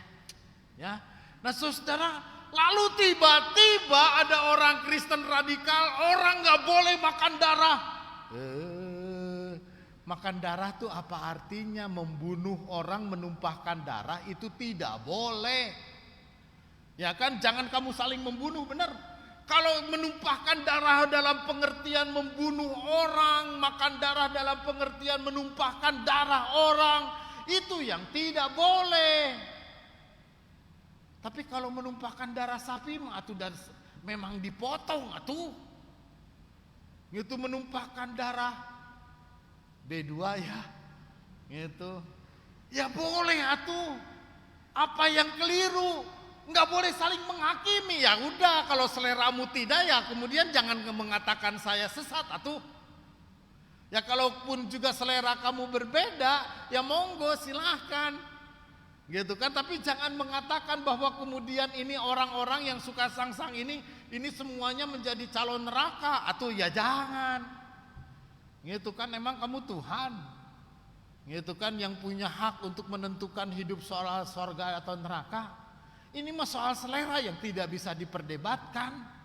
Nah saudara, lalu tiba-tiba ada orang Kristen radikal, orang nggak boleh makan darah. Makan darah tuh apa artinya? Membunuh orang, menumpahkan darah itu tidak boleh. Ya kan, jangan kamu saling membunuh, benar. Kalau menumpahkan darah dalam pengertian membunuh orang, makan darah dalam pengertian menumpahkan darah orang, itu yang tidak boleh. Tapi kalau menumpahkan darah sapi memang dipotong atuh. Itu menumpahkan darah B2 ya. Gitu. Ya boleh atuh. Apa yang keliru? Nggak boleh saling menghakimi. Ya udah, kalau seleramu tidak ya kemudian jangan mengatakan saya sesat atuh. Ya kalaupun juga selera kamu berbeda, ya monggo silahkan. Gitu kan, tapi jangan mengatakan bahwa kemudian ini orang-orang yang suka sangsang ini semuanya menjadi calon neraka, atau ya jangan. Gitu kan, emang kamu Tuhan. Gitu kan, yang punya hak untuk menentukan hidup soal surga atau neraka. Ini mah soal selera yang tidak bisa diperdebatkan.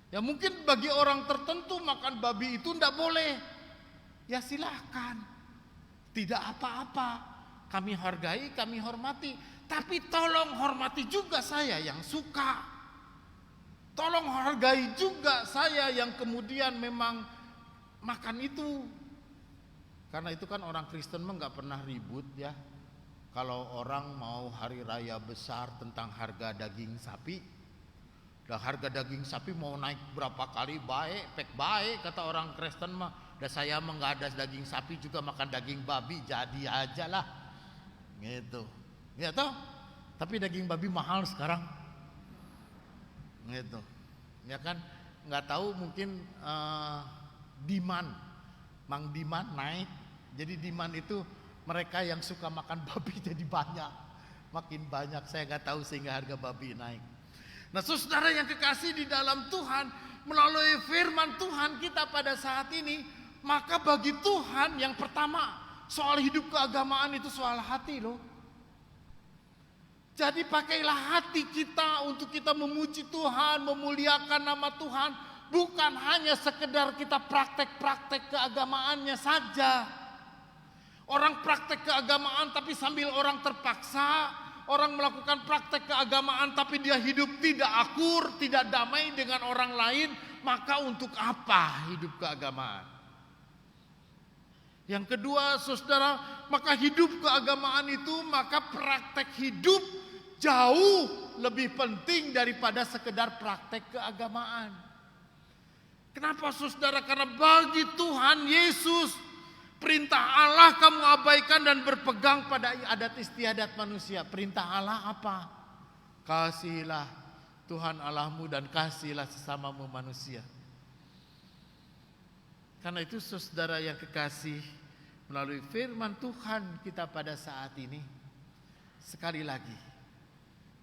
Ya mungkin bagi orang tertentu makan babi itu tidak boleh. Ya silahkan. Tidak apa-apa. Kami hargai, kami hormati. Tapi tolong hormati juga saya yang suka. Tolong hargai juga saya yang kemudian memang makan itu. Karena itu kan orang Kristen mah nggak pernah ribut ya. Kalau orang mau hari raya besar tentang harga daging sapi. Dan harga daging sapi mau naik berapa kali baik, pek baik kata orang Kristen mah. Dan saya mah nggak ada daging sapi juga makan daging babi, jadi aja lah. Gitu. Ya toh? Tapi daging babi mahal sekarang. Gitu. Ya kan? Nggak tahu mungkin demand, Mang demand naik. Jadi demand itu mereka yang suka makan babi jadi banyak. Makin banyak, saya nggak tahu sehingga harga babi naik. Nah, saudara yang kekasih di dalam Tuhan, melalui firman Tuhan kita pada saat ini, maka bagi Tuhan yang pertama, soal hidup keagamaan itu soal hati loh. Jadi pakailah hati kita untuk kita memuji Tuhan, memuliakan nama Tuhan. Bukan hanya sekedar kita praktek-praktek keagamaannya saja. Orang praktek keagamaan tapi sambil orang terpaksa. Orang melakukan praktek keagamaan tapi dia hidup tidak akur, tidak damai dengan orang lain. Maka untuk apa hidup keagamaan? Yang kedua, saudara, maka hidup keagamaan itu, maka praktek hidup jauh lebih penting daripada sekedar praktek keagamaan. Kenapa saudara? Karena bagi Tuhan Yesus, perintah Allah kamu abaikan dan berpegang pada adat istiadat manusia. Perintah Allah apa? Kasihilah Tuhan Allahmu dan kasihilah sesamamu manusia. Karena itu saudara yang kekasih, melalui firman Tuhan kita pada saat ini, sekali lagi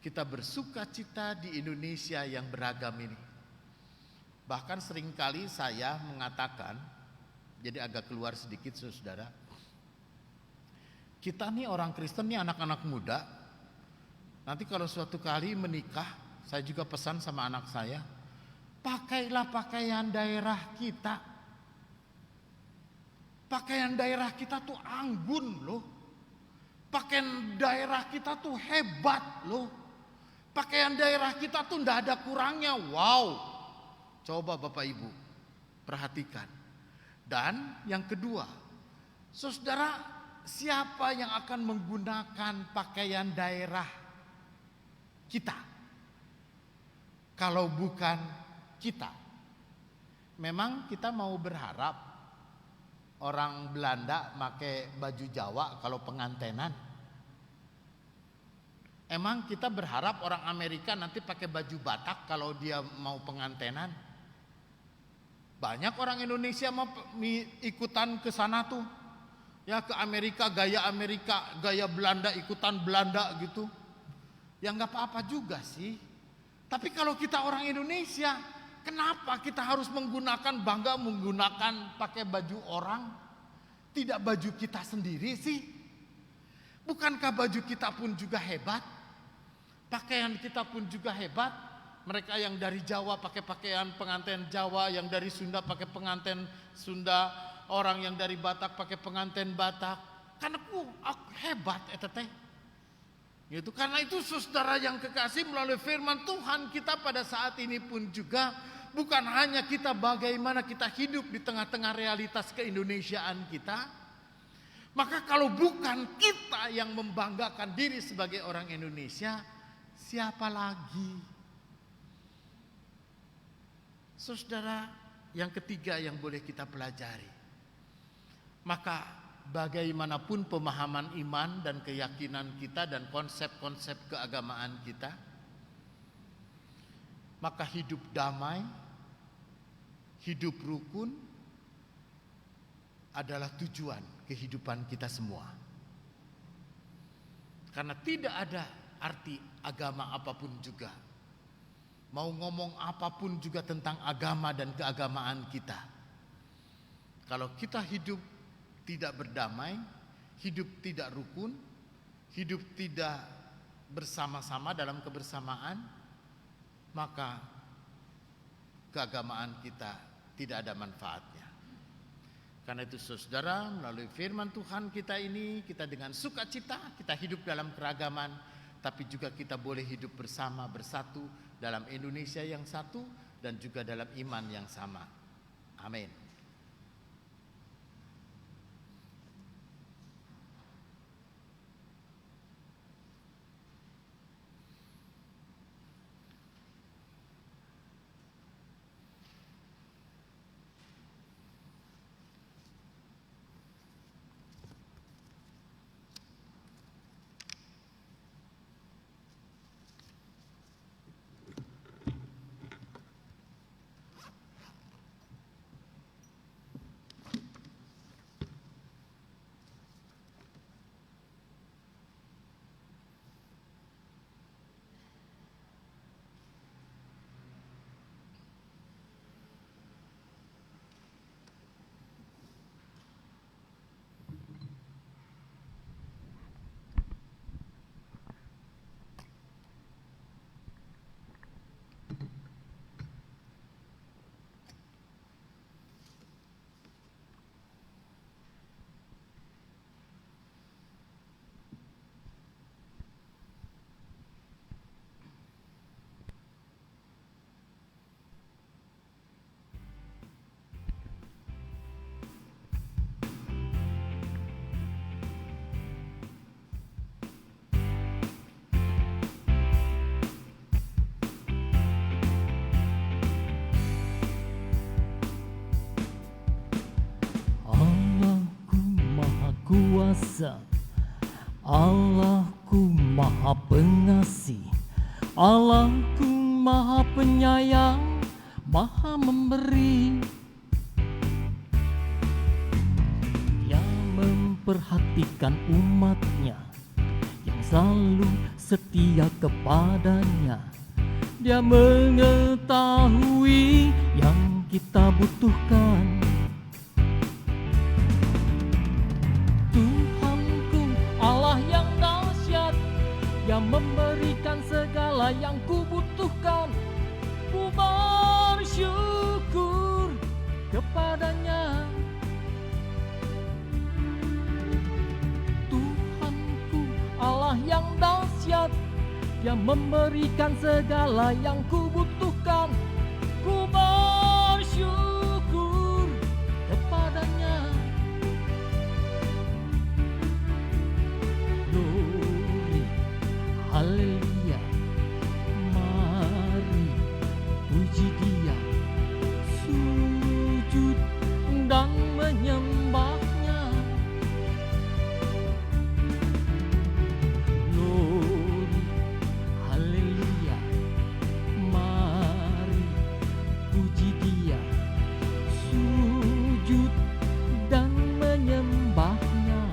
kita bersuka cita di Indonesia yang beragam ini. Bahkan seringkali saya mengatakan, jadi agak keluar sedikit saudara, kita nih orang Kristen nih anak-anak muda, nanti kalau suatu kali menikah, saya juga pesan sama anak saya, pakailah pakaian daerah kita. Pakaian daerah kita tuh anggun loh. Pakaian daerah kita tuh hebat loh. Pakaian daerah kita tuh ndak ada kurangnya. Wow. Coba Bapak Ibu perhatikan. Dan yang kedua, saudara, siapa yang akan menggunakan pakaian daerah kita? Kalau bukan kita. Memang kita mau berharap orang Belanda pakai baju Jawa kalau pengantenan. Emang kita berharap orang Amerika nanti pakai baju Batak kalau dia mau pengantenan. Banyak orang Indonesia mau ikutan ke sana tuh. Ya ke Amerika, gaya Belanda, ikutan Belanda gitu. Ya nggak apa-apa juga sih. Tapi kalau kita orang Indonesia, kenapa kita harus bangga menggunakan pakai baju orang, tidak baju kita sendiri sih? Bukankah baju kita pun juga hebat? Pakaian kita pun juga hebat. Mereka yang dari Jawa pakai pakaian pengantin Jawa, yang dari Sunda pakai pengantin Sunda, orang yang dari Batak pakai pengantin Batak. Karena aku hebat teh. Gitu. Karena itu saudara yang kekasih, melalui firman Tuhan kita pada saat ini pun juga bukan hanya kita bagaimana kita hidup di tengah-tengah realitas keindonesiaan kita. Maka kalau bukan kita yang membanggakan diri sebagai orang Indonesia, siapa lagi? Saudara, yang ketiga yang boleh kita pelajari. Maka bagaimanapun pemahaman iman dan keyakinan kita dan konsep-konsep keagamaan kita, maka hidup damai, hidup rukun adalah tujuan kehidupan kita semua. Karena tidak ada arti agama apapun juga, mau ngomong apapun juga tentang agama dan keagamaan kita, kalau kita hidup tidak berdamai, hidup tidak rukun, hidup tidak bersama-sama dalam kebersamaan, maka keagamaan kita tidak ada manfaatnya. Karena itu saudara, melalui firman Tuhan kita ini, kita dengan sukacita kita hidup dalam keragaman, tapi juga kita boleh hidup bersama, bersatu dalam Indonesia yang satu dan juga dalam iman yang sama. Amin. Kuasa, Allahku Maha Pengasih, Allahku Maha Penyayang, Maha Memberi, yang memperhatikan umatnya, yang selalu setia kepadanya. Dia mengetahui yang kita butuhkan. Yang memberikan segala yang kubutuhkan, ku bersyukur kepadanya. Tuhanku Allah yang dahsyat, yang memberikan segala yang kubutuhkan, ku bersyukur kepadanya. Haleluya, mari puji Dia, sujud dan menyembahnya. Glory, haleluya, mari puji Dia, sujud dan menyembahnya.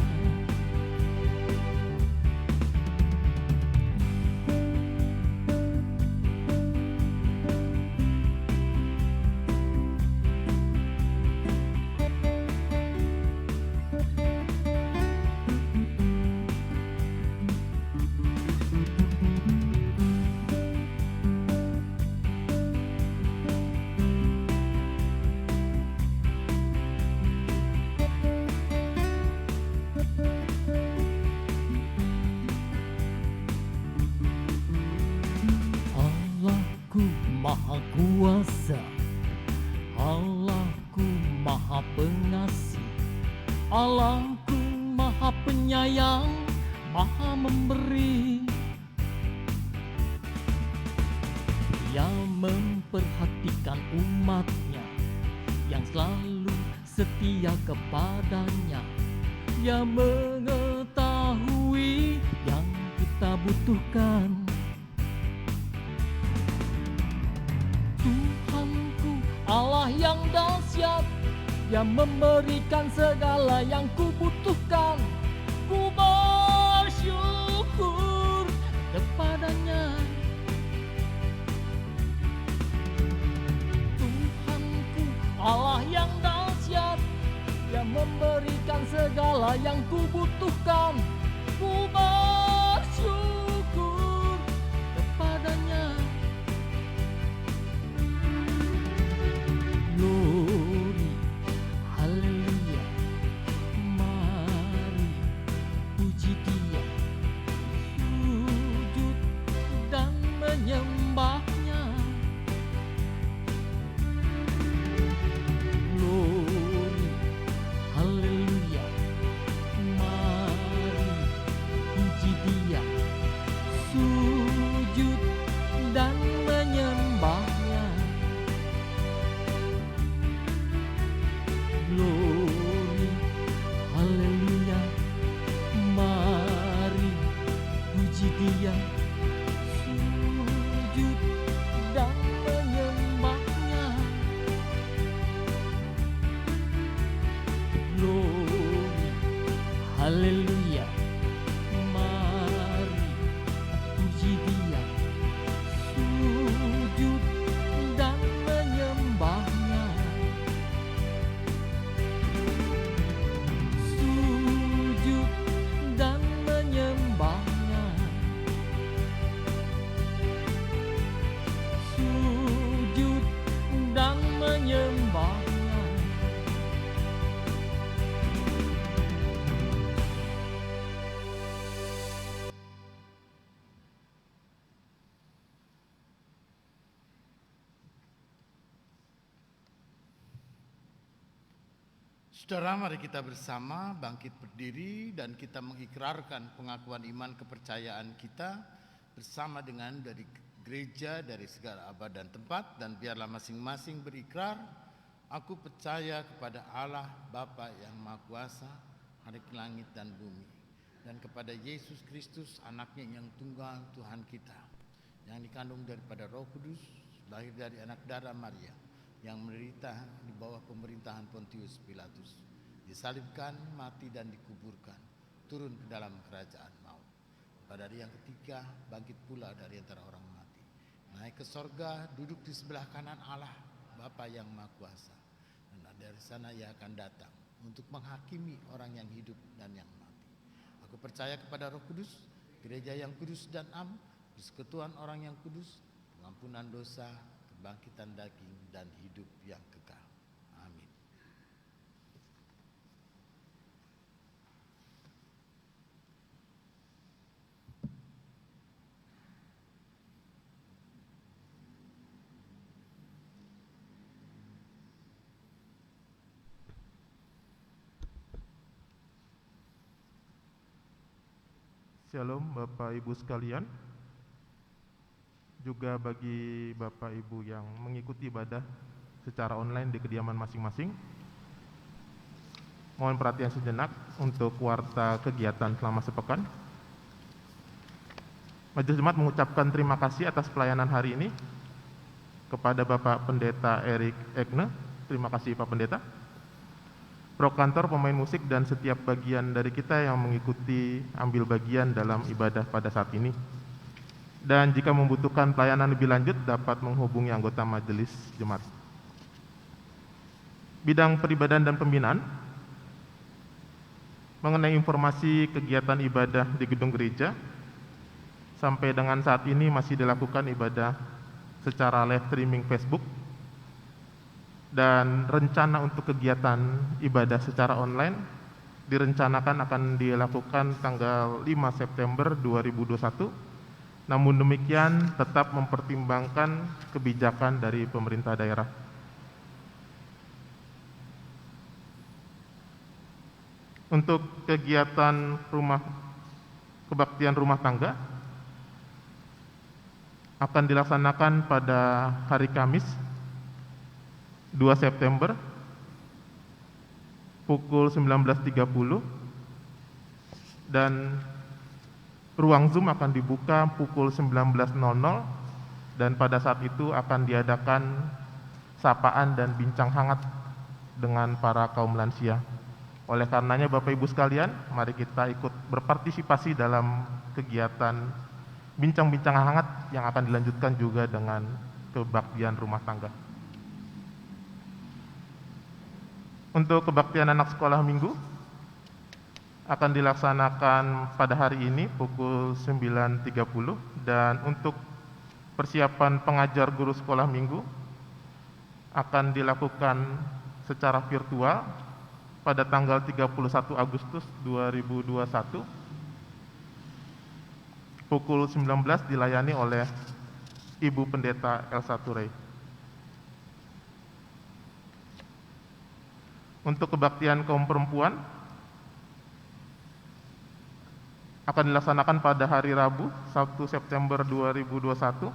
Maha Kuasa, Allahku Maha Pengasih, Allahku Maha Penyayang, Maha Memberi, yang memperhatikan umatnya, yang selalu setia kepadanya. yang mengetahui yang kita butuhkan. Tuhanku, Allah yang dahsyat, yang memberikan segala yang kubutuhkan. Ku bersyukur kepadanya. Tuhanku, Allah yang dahsyat, yang memberikan segala yang kubutuhkan. Ku bersyukur kepadanya. Glory, haleluya, mari puji Dia, sujud dan menyembahnya. Glory, haleluya, mari puji Dia, sujud dan menyembahnya. Glory, haleluya, mari puji Dia, sujud dan menyembahnya. Glory, haleluya, mari puji Dia, sujud dan menyembahnya. Sujud dan menyembahnya. Sujud dan menyembahnya. Saudara, mari kita bersama bangkit berdiri dan kita mengikrarkan pengakuan iman kepercayaan kita bersama dengan dari gereja, dari segala abad dan tempat, dan biarlah masing-masing berikrar, aku percaya kepada Allah Bapa yang Maha Kuasa, Hari langit dan bumi, dan kepada Yesus Kristus, anaknya yang tunggal Tuhan kita, yang dikandung daripada Roh Kudus, lahir dari anak darah Maria, yang menderita di bawah pemerintahan Pontius Pilatus, disalibkan, mati dan dikuburkan, turun ke dalam kerajaan maut. Pada hari yang ketiga bangkit pula dari antara orang mati, naik ke sorga, duduk di sebelah kanan Allah Bapa yang Maha Kuasa, dan dari sana Ia akan datang untuk menghakimi orang yang hidup dan yang mati. Aku percaya kepada Roh Kudus, gereja yang kudus dan am, persekutuan orang yang kudus, pengampunan dosa, kebangkitan daging dan hidup yang kekal. Amin. Shalom Bapak Ibu sekalian. Juga bagi Bapak Ibu yang mengikuti ibadah secara online di kediaman masing-masing, mohon perhatian sejenak untuk warta kegiatan selama sepekan. Majelis Jemaat mengucapkan terima kasih atas pelayanan hari ini kepada Bapak Pendeta Erik Ekne. Terima kasih Pak Pendeta, Prokantor, pemain musik, dan setiap bagian dari kita yang mengikuti ambil bagian dalam ibadah pada saat ini. Dan jika membutuhkan pelayanan lebih lanjut, dapat menghubungi anggota Majelis Jemaat. Bidang peribadahan dan pembinaan, mengenai informasi kegiatan ibadah di gedung gereja, sampai dengan saat ini masih dilakukan ibadah secara live streaming Facebook, dan rencana untuk kegiatan ibadah secara online direncanakan akan dilakukan tanggal 5 September 2021. Namun demikian tetap mempertimbangkan kebijakan dari pemerintah daerah. Untuk kegiatan kebaktian rumah tangga akan dilaksanakan pada hari Kamis 2 September pukul 19.30 dan ruang Zoom akan dibuka pukul 19.00 dan pada saat itu akan diadakan sapaan dan bincang hangat dengan para kaum lansia. Oleh karenanya Bapak Ibu sekalian, mari kita ikut berpartisipasi dalam kegiatan bincang-bincang hangat yang akan dilanjutkan juga dengan kebaktian rumah tangga. Untuk kebaktian anak sekolah minggu akan dilaksanakan pada hari ini pukul 9.30 dan untuk persiapan pengajar guru sekolah minggu akan dilakukan secara virtual pada tanggal 31 Agustus 2021 pukul 19 dilayani oleh Ibu Pendeta Elsa Turei. Untuk kebaktian kaum perempuan akan dilaksanakan pada hari Rabu 1 September 2021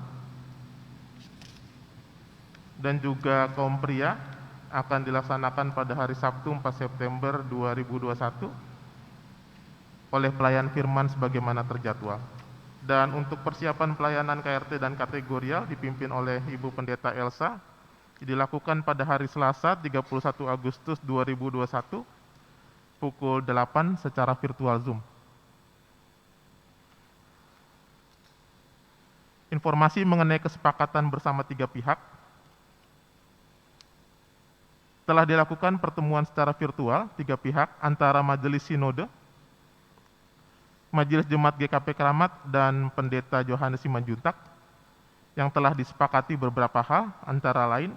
dan juga kaum pria akan dilaksanakan pada hari Sabtu 4 September 2021 oleh pelayan firman sebagaimana terjadwal. Dan untuk persiapan pelayanan KRT dan kategorial dipimpin oleh Ibu Pendeta Elsa dilakukan pada hari Selasa 31 Agustus 2021 pukul 8 secara virtual Zoom. Informasi mengenai kesepakatan bersama 3 pihak. Telah dilakukan pertemuan secara virtual 3 pihak antara Majelis Sinode, Majelis Jemaat GKP Keramat, dan Pendeta Johannes Simanjuntak yang telah disepakati beberapa hal, antara lain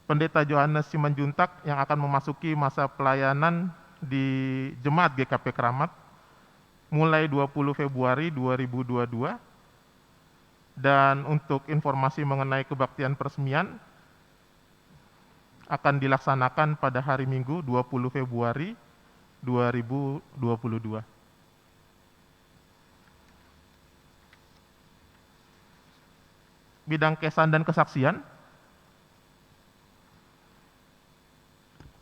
Pendeta Johannes Simanjuntak yang akan memasuki masa pelayanan di Jemaat GKP Keramat mulai 20 Februari 2022. Dan untuk informasi mengenai kebaktian peresmian akan dilaksanakan pada hari Minggu 20 Februari 2022. Bidang kesan dan kesaksian,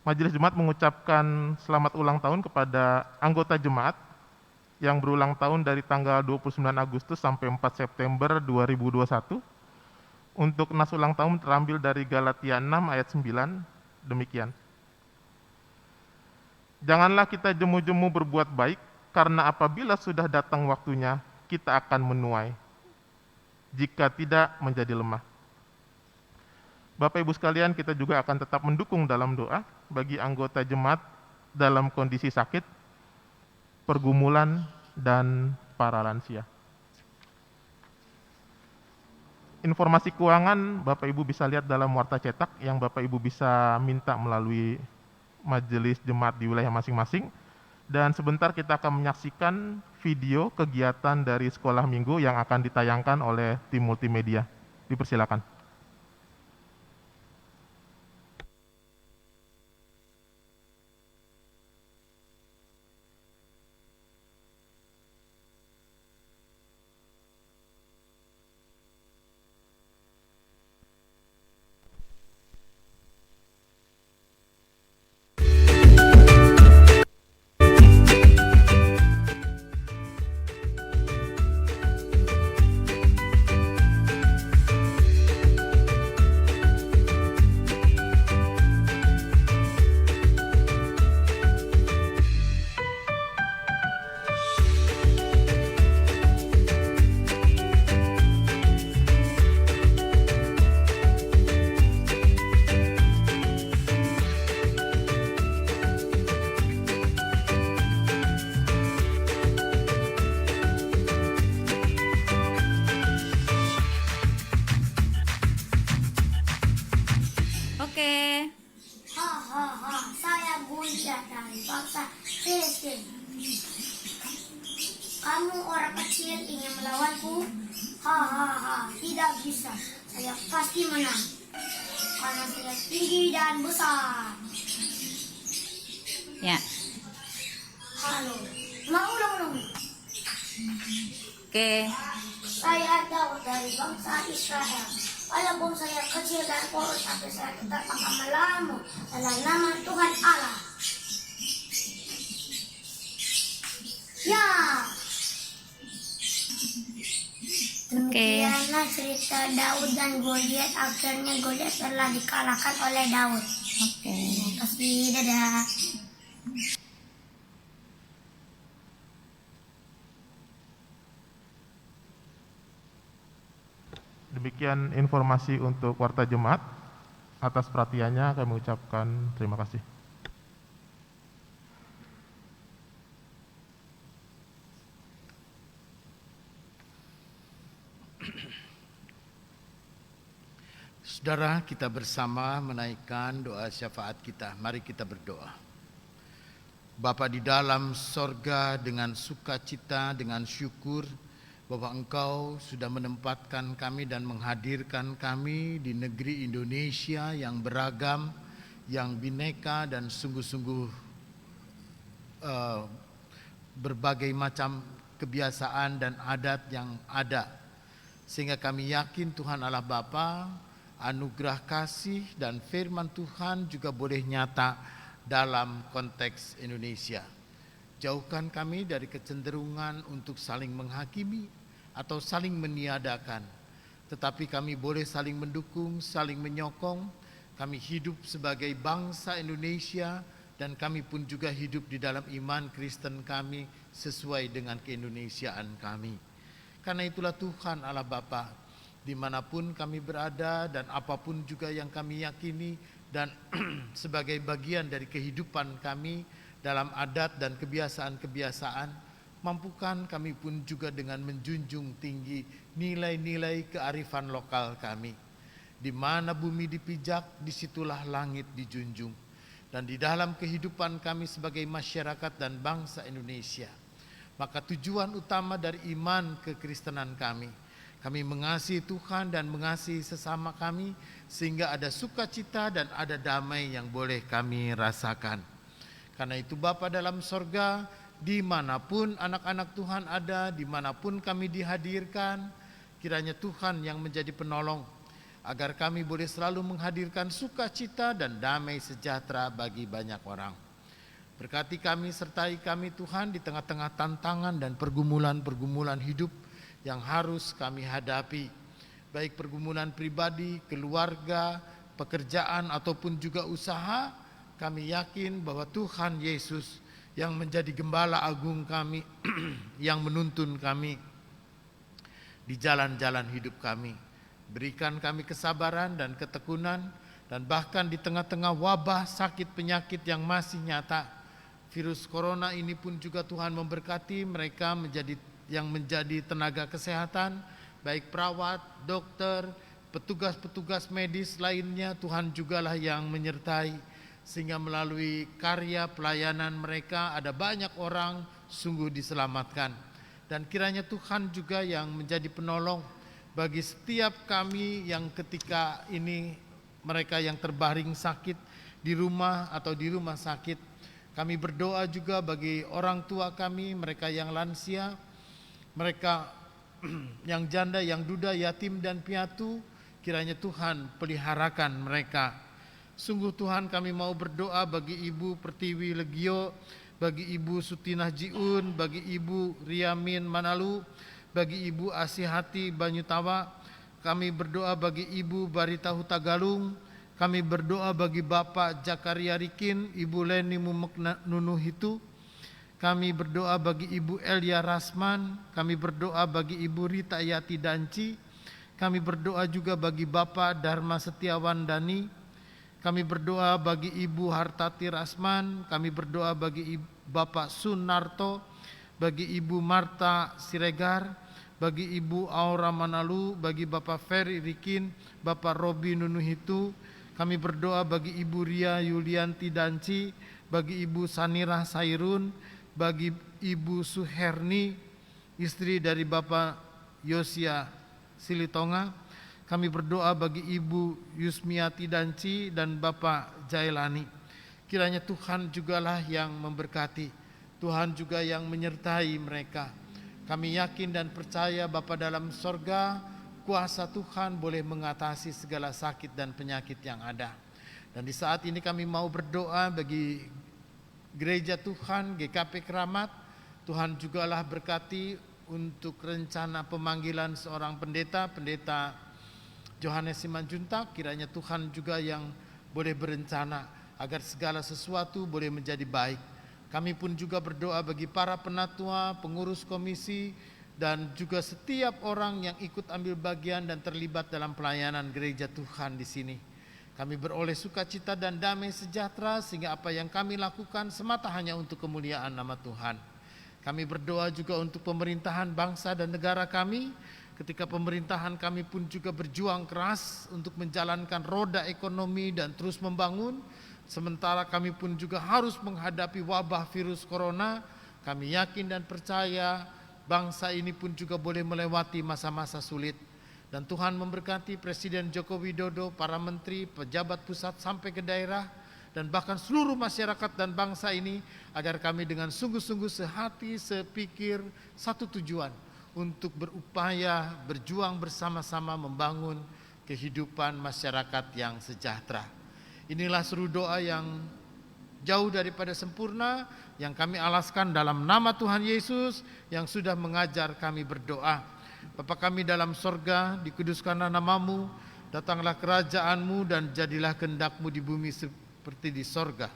Majelis Jemaat mengucapkan selamat ulang tahun kepada anggota jemaat yang berulang tahun dari tanggal 29 Agustus sampai 4 September 2021. Untuk nas ulang tahun terambil dari Galatia 6 ayat 9, demikian. Janganlah kita jemu-jemu berbuat baik, karena apabila sudah datang waktunya, kita akan menuai. Jika tidak, menjadi lemah. Bapak Ibu sekalian, kita juga akan tetap mendukung dalam doa bagi anggota jemaat dalam kondisi sakit, pergumulan, dan para lansia. Informasi keuangan Bapak Ibu bisa lihat dalam warta cetak yang Bapak Ibu bisa minta melalui majelis jemaat di wilayah masing-masing. Dan sebentar kita akan menyaksikan video kegiatan dari sekolah minggu yang akan ditayangkan oleh tim multimedia. Dipersilakan. Saya Bunda dari bangsa Filistin. Kamu orang kecil ingin melawanku? Tidak bisa. Saya pasti menang. Karena saya tinggi dan besar. Ya. Halo. Ulang. Oke. Saya Daud dari bangsa Israel. Walaupun saya kecil dan kurus, tapi saya tetap akan melawanmu dalam nama Tuhan Allah. Ya. Demikianlah cerita Daud dan Goliat. Akhirnya Goliat telah dikalahkan oleh Daud. Terima kasih, dadah. Demikian informasi untuk Warta Jemaat. Atas perhatiannya kami ucapkan terima kasih. Saudara, kita bersama menaikkan doa syafaat kita. Mari kita berdoa. Bapa di dalam sorga, dengan sukacita, dengan syukur bahwa Engkau sudah menempatkan kami dan menghadirkan kami di negeri Indonesia yang beragam, yang bineka dan sungguh-sungguh berbagai macam kebiasaan dan adat yang ada. Sehingga kami yakin Tuhan Allah Bapa, anugerah kasih dan firman Tuhan juga boleh nyata dalam konteks Indonesia. Jauhkan kami dari kecenderungan untuk saling menghakimi atau saling meniadakan. Tetapi kami boleh saling mendukung, saling menyokong. Kami hidup sebagai bangsa Indonesia dan kami pun juga hidup di dalam iman Kristen kami sesuai dengan keindonesiaan kami. Karena itulah Tuhan Allah Bapa, dimanapun kami berada dan apapun juga yang kami yakini dan sebagai bagian dari kehidupan kami dalam adat dan kebiasaan-kebiasaan, mampukan kami pun juga dengan menjunjung tinggi nilai-nilai kearifan lokal kami. Di mana bumi dipijak, disitulah langit dijunjung. Dan di dalam kehidupan kami sebagai masyarakat dan bangsa Indonesia, maka tujuan utama dari iman kekristenan kami mengasihi Tuhan dan mengasihi sesama kami, sehingga ada sukacita dan ada damai yang boleh kami rasakan. Karena itu Bapa dalam sorga, dimanapun anak-anak Tuhan ada, dimanapun kami dihadirkan, kiranya Tuhan yang menjadi penolong, agar kami boleh selalu menghadirkan sukacita dan damai sejahtera bagi banyak orang. Berkati kami, sertai kami Tuhan di tengah-tengah tantangan dan pergumulan-pergumulan hidup yang harus kami hadapi, baik pergumulan pribadi, keluarga, pekerjaan ataupun juga usaha. Kami yakin bahwa Tuhan Yesus yang menjadi gembala agung kami yang menuntun kami di jalan-jalan hidup kami. Berikan kami kesabaran dan ketekunan, dan bahkan di tengah-tengah wabah sakit penyakit yang masih nyata, virus corona ini pun juga Tuhan memberkati mereka yang menjadi tenaga kesehatan, baik perawat, dokter, petugas-petugas medis lainnya. Tuhan jugalah yang menyertai, sehingga melalui karya pelayanan mereka ada banyak orang sungguh diselamatkan. Dan kiranya Tuhan juga yang menjadi penolong bagi setiap kami yang ketika ini mereka yang terbaring sakit di rumah atau di rumah sakit. Kami berdoa juga bagi orang tua kami, mereka yang lansia, mereka yang janda, yang duda, yatim dan piatu. Kiranya Tuhan peliharakan mereka. Sungguh Tuhan, kami mau berdoa bagi Ibu Pertiwi Legio, bagi Ibu Sutinah Jiun, bagi Ibu Riamin Manalu, bagi Ibu Asihati Banyutawa. Kami berdoa bagi Ibu Barita Hutagalung. Kami berdoa bagi Bapak Jakaria Rikin, Ibu Leni Mumek Nunuhitu. Kami berdoa bagi Ibu Elia Rasman. Kami berdoa bagi Ibu Rita Yati Danci. Kami berdoa juga bagi Bapak Dharma Setiawan Dani. Kami berdoa bagi Ibu Hartati Rasman. Kami berdoa bagi Bapak Sunarto, bagi Ibu Marta Siregar, bagi Ibu Aura Manalu, bagi Bapak Ferry Rikin, Bapak Robi Nunuhitu. Kami berdoa bagi Ibu Ria Yulianti Danci, bagi Ibu Sanirah Sairun, bagi Ibu Suherni, istri dari Bapak Yosia Silitonga. Kami berdoa bagi Ibu Yusmiati Danci dan Bapak Jailani. Kiranya Tuhan jugalah yang memberkati, Tuhan juga yang menyertai mereka. Kami yakin dan percaya Bapa dalam sorga, kuasa Tuhan boleh mengatasi segala sakit dan penyakit yang ada. Dan di saat ini kami mau berdoa bagi Gereja Tuhan GKP Keramat, Tuhan jugalah berkati untuk rencana pemanggilan seorang pendeta Johannes Simanjuntak. Kiranya Tuhan juga yang boleh berencana agar segala sesuatu boleh menjadi baik. Kami pun juga berdoa bagi para penatua, pengurus komisi, dan juga setiap orang yang ikut ambil bagian dan terlibat dalam pelayanan gereja Tuhan di sini. Kami beroleh sukacita dan damai sejahtera sehingga apa yang kami lakukan semata hanya untuk kemuliaan nama Tuhan. Kami berdoa juga untuk pemerintahan bangsa dan negara kami, ketika pemerintahan kami pun juga berjuang keras untuk menjalankan roda ekonomi dan terus membangun. Sementara kami pun juga harus menghadapi wabah virus corona. Kami yakin dan percaya bangsa ini pun juga boleh melewati masa-masa sulit. Dan Tuhan memberkati Presiden Joko Widodo, para menteri, pejabat pusat sampai ke daerah, dan bahkan seluruh masyarakat dan bangsa ini, agar kami dengan sungguh-sungguh sehati, sepikir, satu tujuan untuk berupaya berjuang bersama-sama membangun kehidupan masyarakat yang sejahtera. Inilah seru doa yang jauh daripada sempurna yang kami alaskan dalam nama Tuhan Yesus yang sudah mengajar kami berdoa. Bapa kami dalam sorga, dikuduskanlah namamu, datanglah kerajaan-Mu dan jadilah kehendak-Mu di bumi seperti di sorga.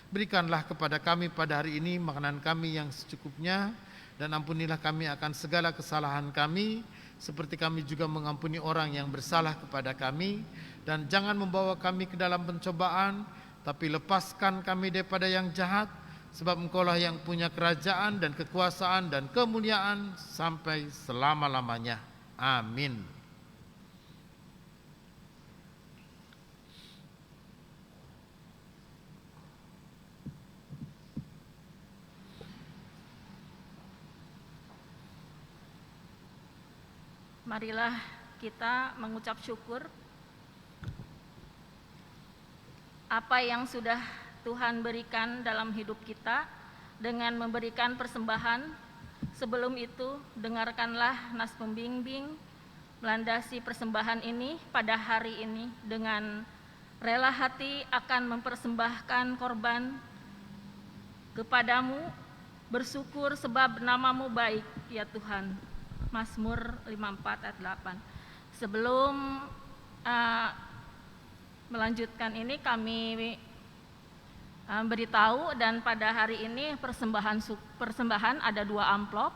Berikanlah kepada kami pada hari ini makanan kami yang secukupnya, dan ampunilah kami akan segala kesalahan kami, seperti kami juga mengampuni orang yang bersalah kepada kami. Dan jangan membawa kami ke dalam pencobaan, tapi lepaskan kami daripada yang jahat, sebab Engkaulah yang punya kerajaan dan kekuasaan dan kemuliaan sampai selama-lamanya. Amin. Marilah kita mengucap syukur apa yang sudah Tuhan berikan dalam hidup kita dengan memberikan persembahan. Sebelum itu, dengarkanlah nas pembimbing melandasi persembahan ini pada hari ini dengan rela hati akan mempersembahkan korban kepadamu, bersyukur sebab namamu baik ya Tuhan. Mazmur 54 ayat 8. Sebelum melanjutkan ini kami beritahu, dan pada hari ini persembahan ada 2 amplop.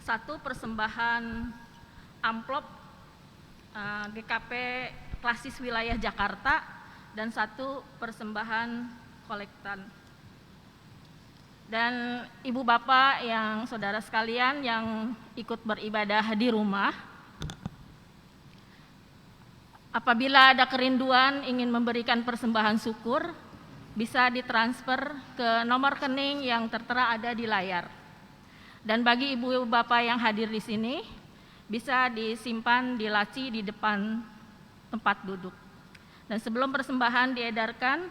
Satu persembahan amplop GKP Klasis Wilayah Jakarta, dan satu persembahan kolektan. Dan ibu bapak yang saudara sekalian yang ikut beribadah di rumah, apabila ada kerinduan ingin memberikan persembahan syukur, bisa ditransfer ke nomor rekening yang tertera ada di layar. Dan bagi ibu bapak yang hadir di sini, bisa disimpan di laci di depan tempat duduk. Dan sebelum persembahan diedarkan,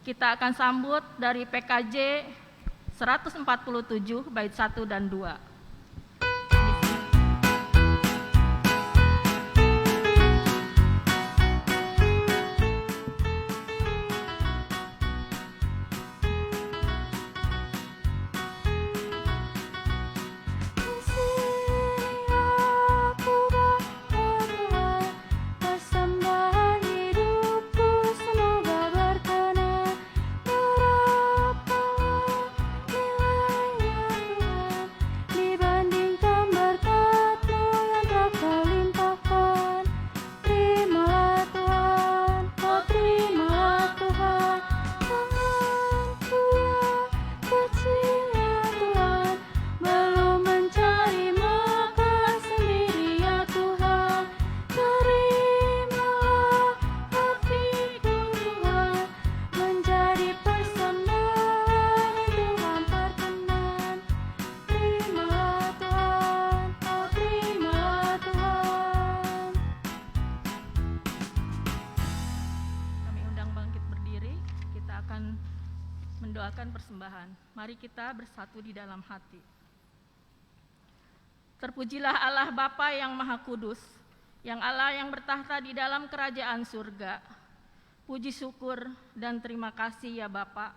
kita akan sambut dari PKJ 147 bait 1 dan 2. Persembahan. Mari kita bersatu di dalam hati. Terpujilah Allah Bapa yang Maha Kudus, yang Allah yang bertahta di dalam kerajaan surga. Puji syukur dan terima kasih ya Bapa,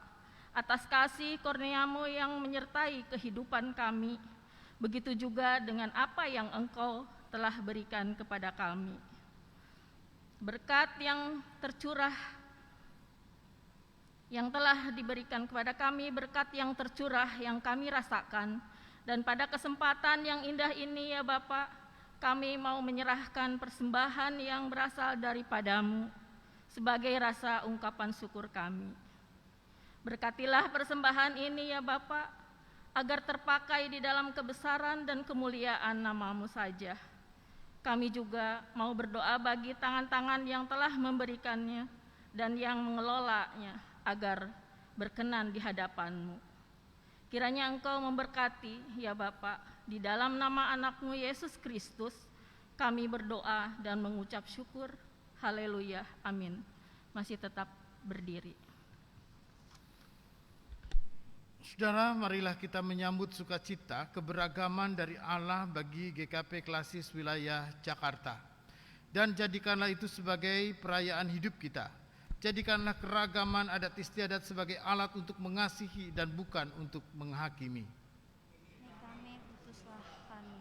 atas kasih kurnia-Mu yang menyertai kehidupan kami. Begitu juga dengan apa yang Engkau telah berikan kepada kami. Berkat yang tercurah, yang telah diberikan kepada kami, berkat yang tercurah yang kami rasakan. Dan pada kesempatan yang indah ini ya Bapa, kami mau menyerahkan persembahan yang berasal daripada-Mu sebagai rasa ungkapan syukur kami. Berkatilah persembahan ini ya Bapa, agar terpakai di dalam kebesaran dan kemuliaan nama-Mu saja. Kami juga mau berdoa bagi tangan-tangan yang telah memberikannya dan yang mengelolanya agar berkenan di hadapan-Mu. Kiranya Engkau memberkati ya Bapa, di dalam nama anak-Mu Yesus Kristus kami berdoa dan mengucap syukur. Haleluya, amin. Masih tetap berdiri. Saudara, marilah kita menyambut sukacita keberagaman dari Allah bagi GKP Klasis Wilayah Jakarta. Dan jadikanlah itu sebagai perayaan hidup kita. Jadikanlah keragaman adat istiadat sebagai alat untuk mengasihi dan bukan untuk menghakimi. Kami utuslah kami.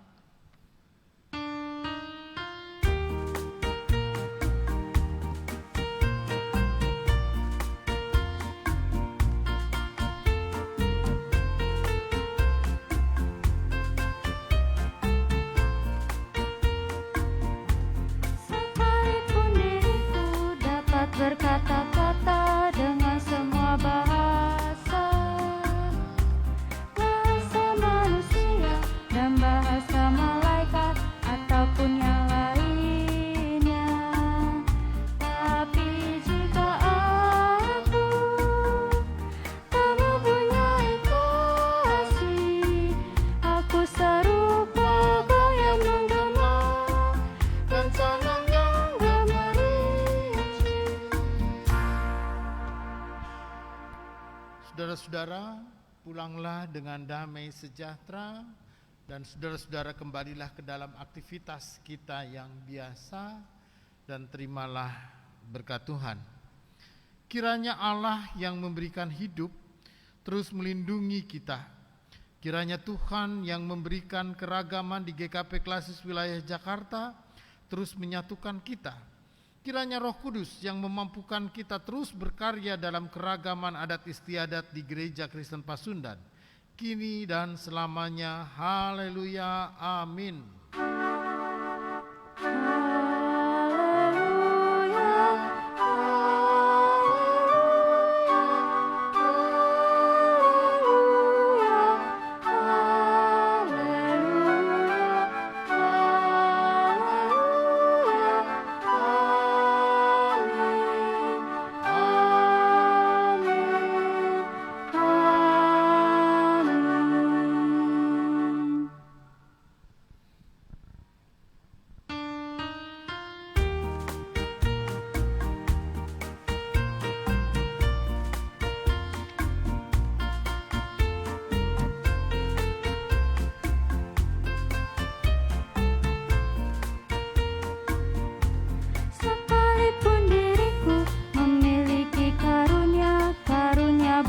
Berkata-kata dengan semua bahasa, bahasa manusia dan bahasa malaikat ataupun yang lainnya. Tapi jika aku tak mempunyai kasih, aku serupa goyang menggema dan tangan yang Saudara-saudara, pulanglah dengan damai sejahtera dan saudara-saudara kembalilah ke dalam aktivitas kita yang biasa dan terimalah berkat Tuhan. Kiranya Allah yang memberikan hidup terus melindungi kita. Kiranya Tuhan yang memberikan keragaman di GKP Klasis Wilayah Jakarta terus menyatukan kita. Kiranya Roh Kudus yang memampukan kita terus berkarya dalam keragaman adat istiadat di Gereja Kristen Pasundan, kini dan selamanya. Haleluya, amin.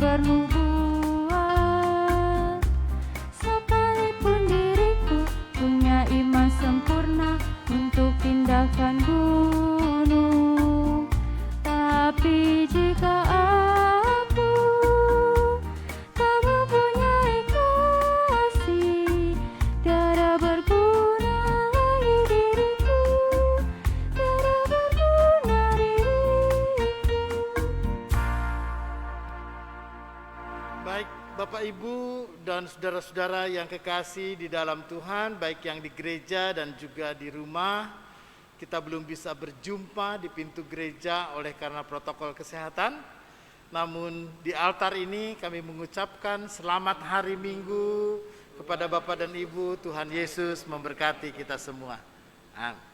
bernubuat. Sekalipun diriku punya iman sempurna untuk pindahkan gunung, tapi jika aku tak mempunyai kasih, tiada berguna lagi diriku, tiada berguna diriku. Baik Bapak Ibu dan saudara-saudara yang kekasih di dalam Tuhan, baik yang di gereja dan juga di rumah, kita belum bisa berjumpa di pintu gereja oleh karena protokol kesehatan. Namun di altar ini kami mengucapkan selamat hari Minggu kepada Bapak dan Ibu. Tuhan Yesus memberkati kita semua. Amin.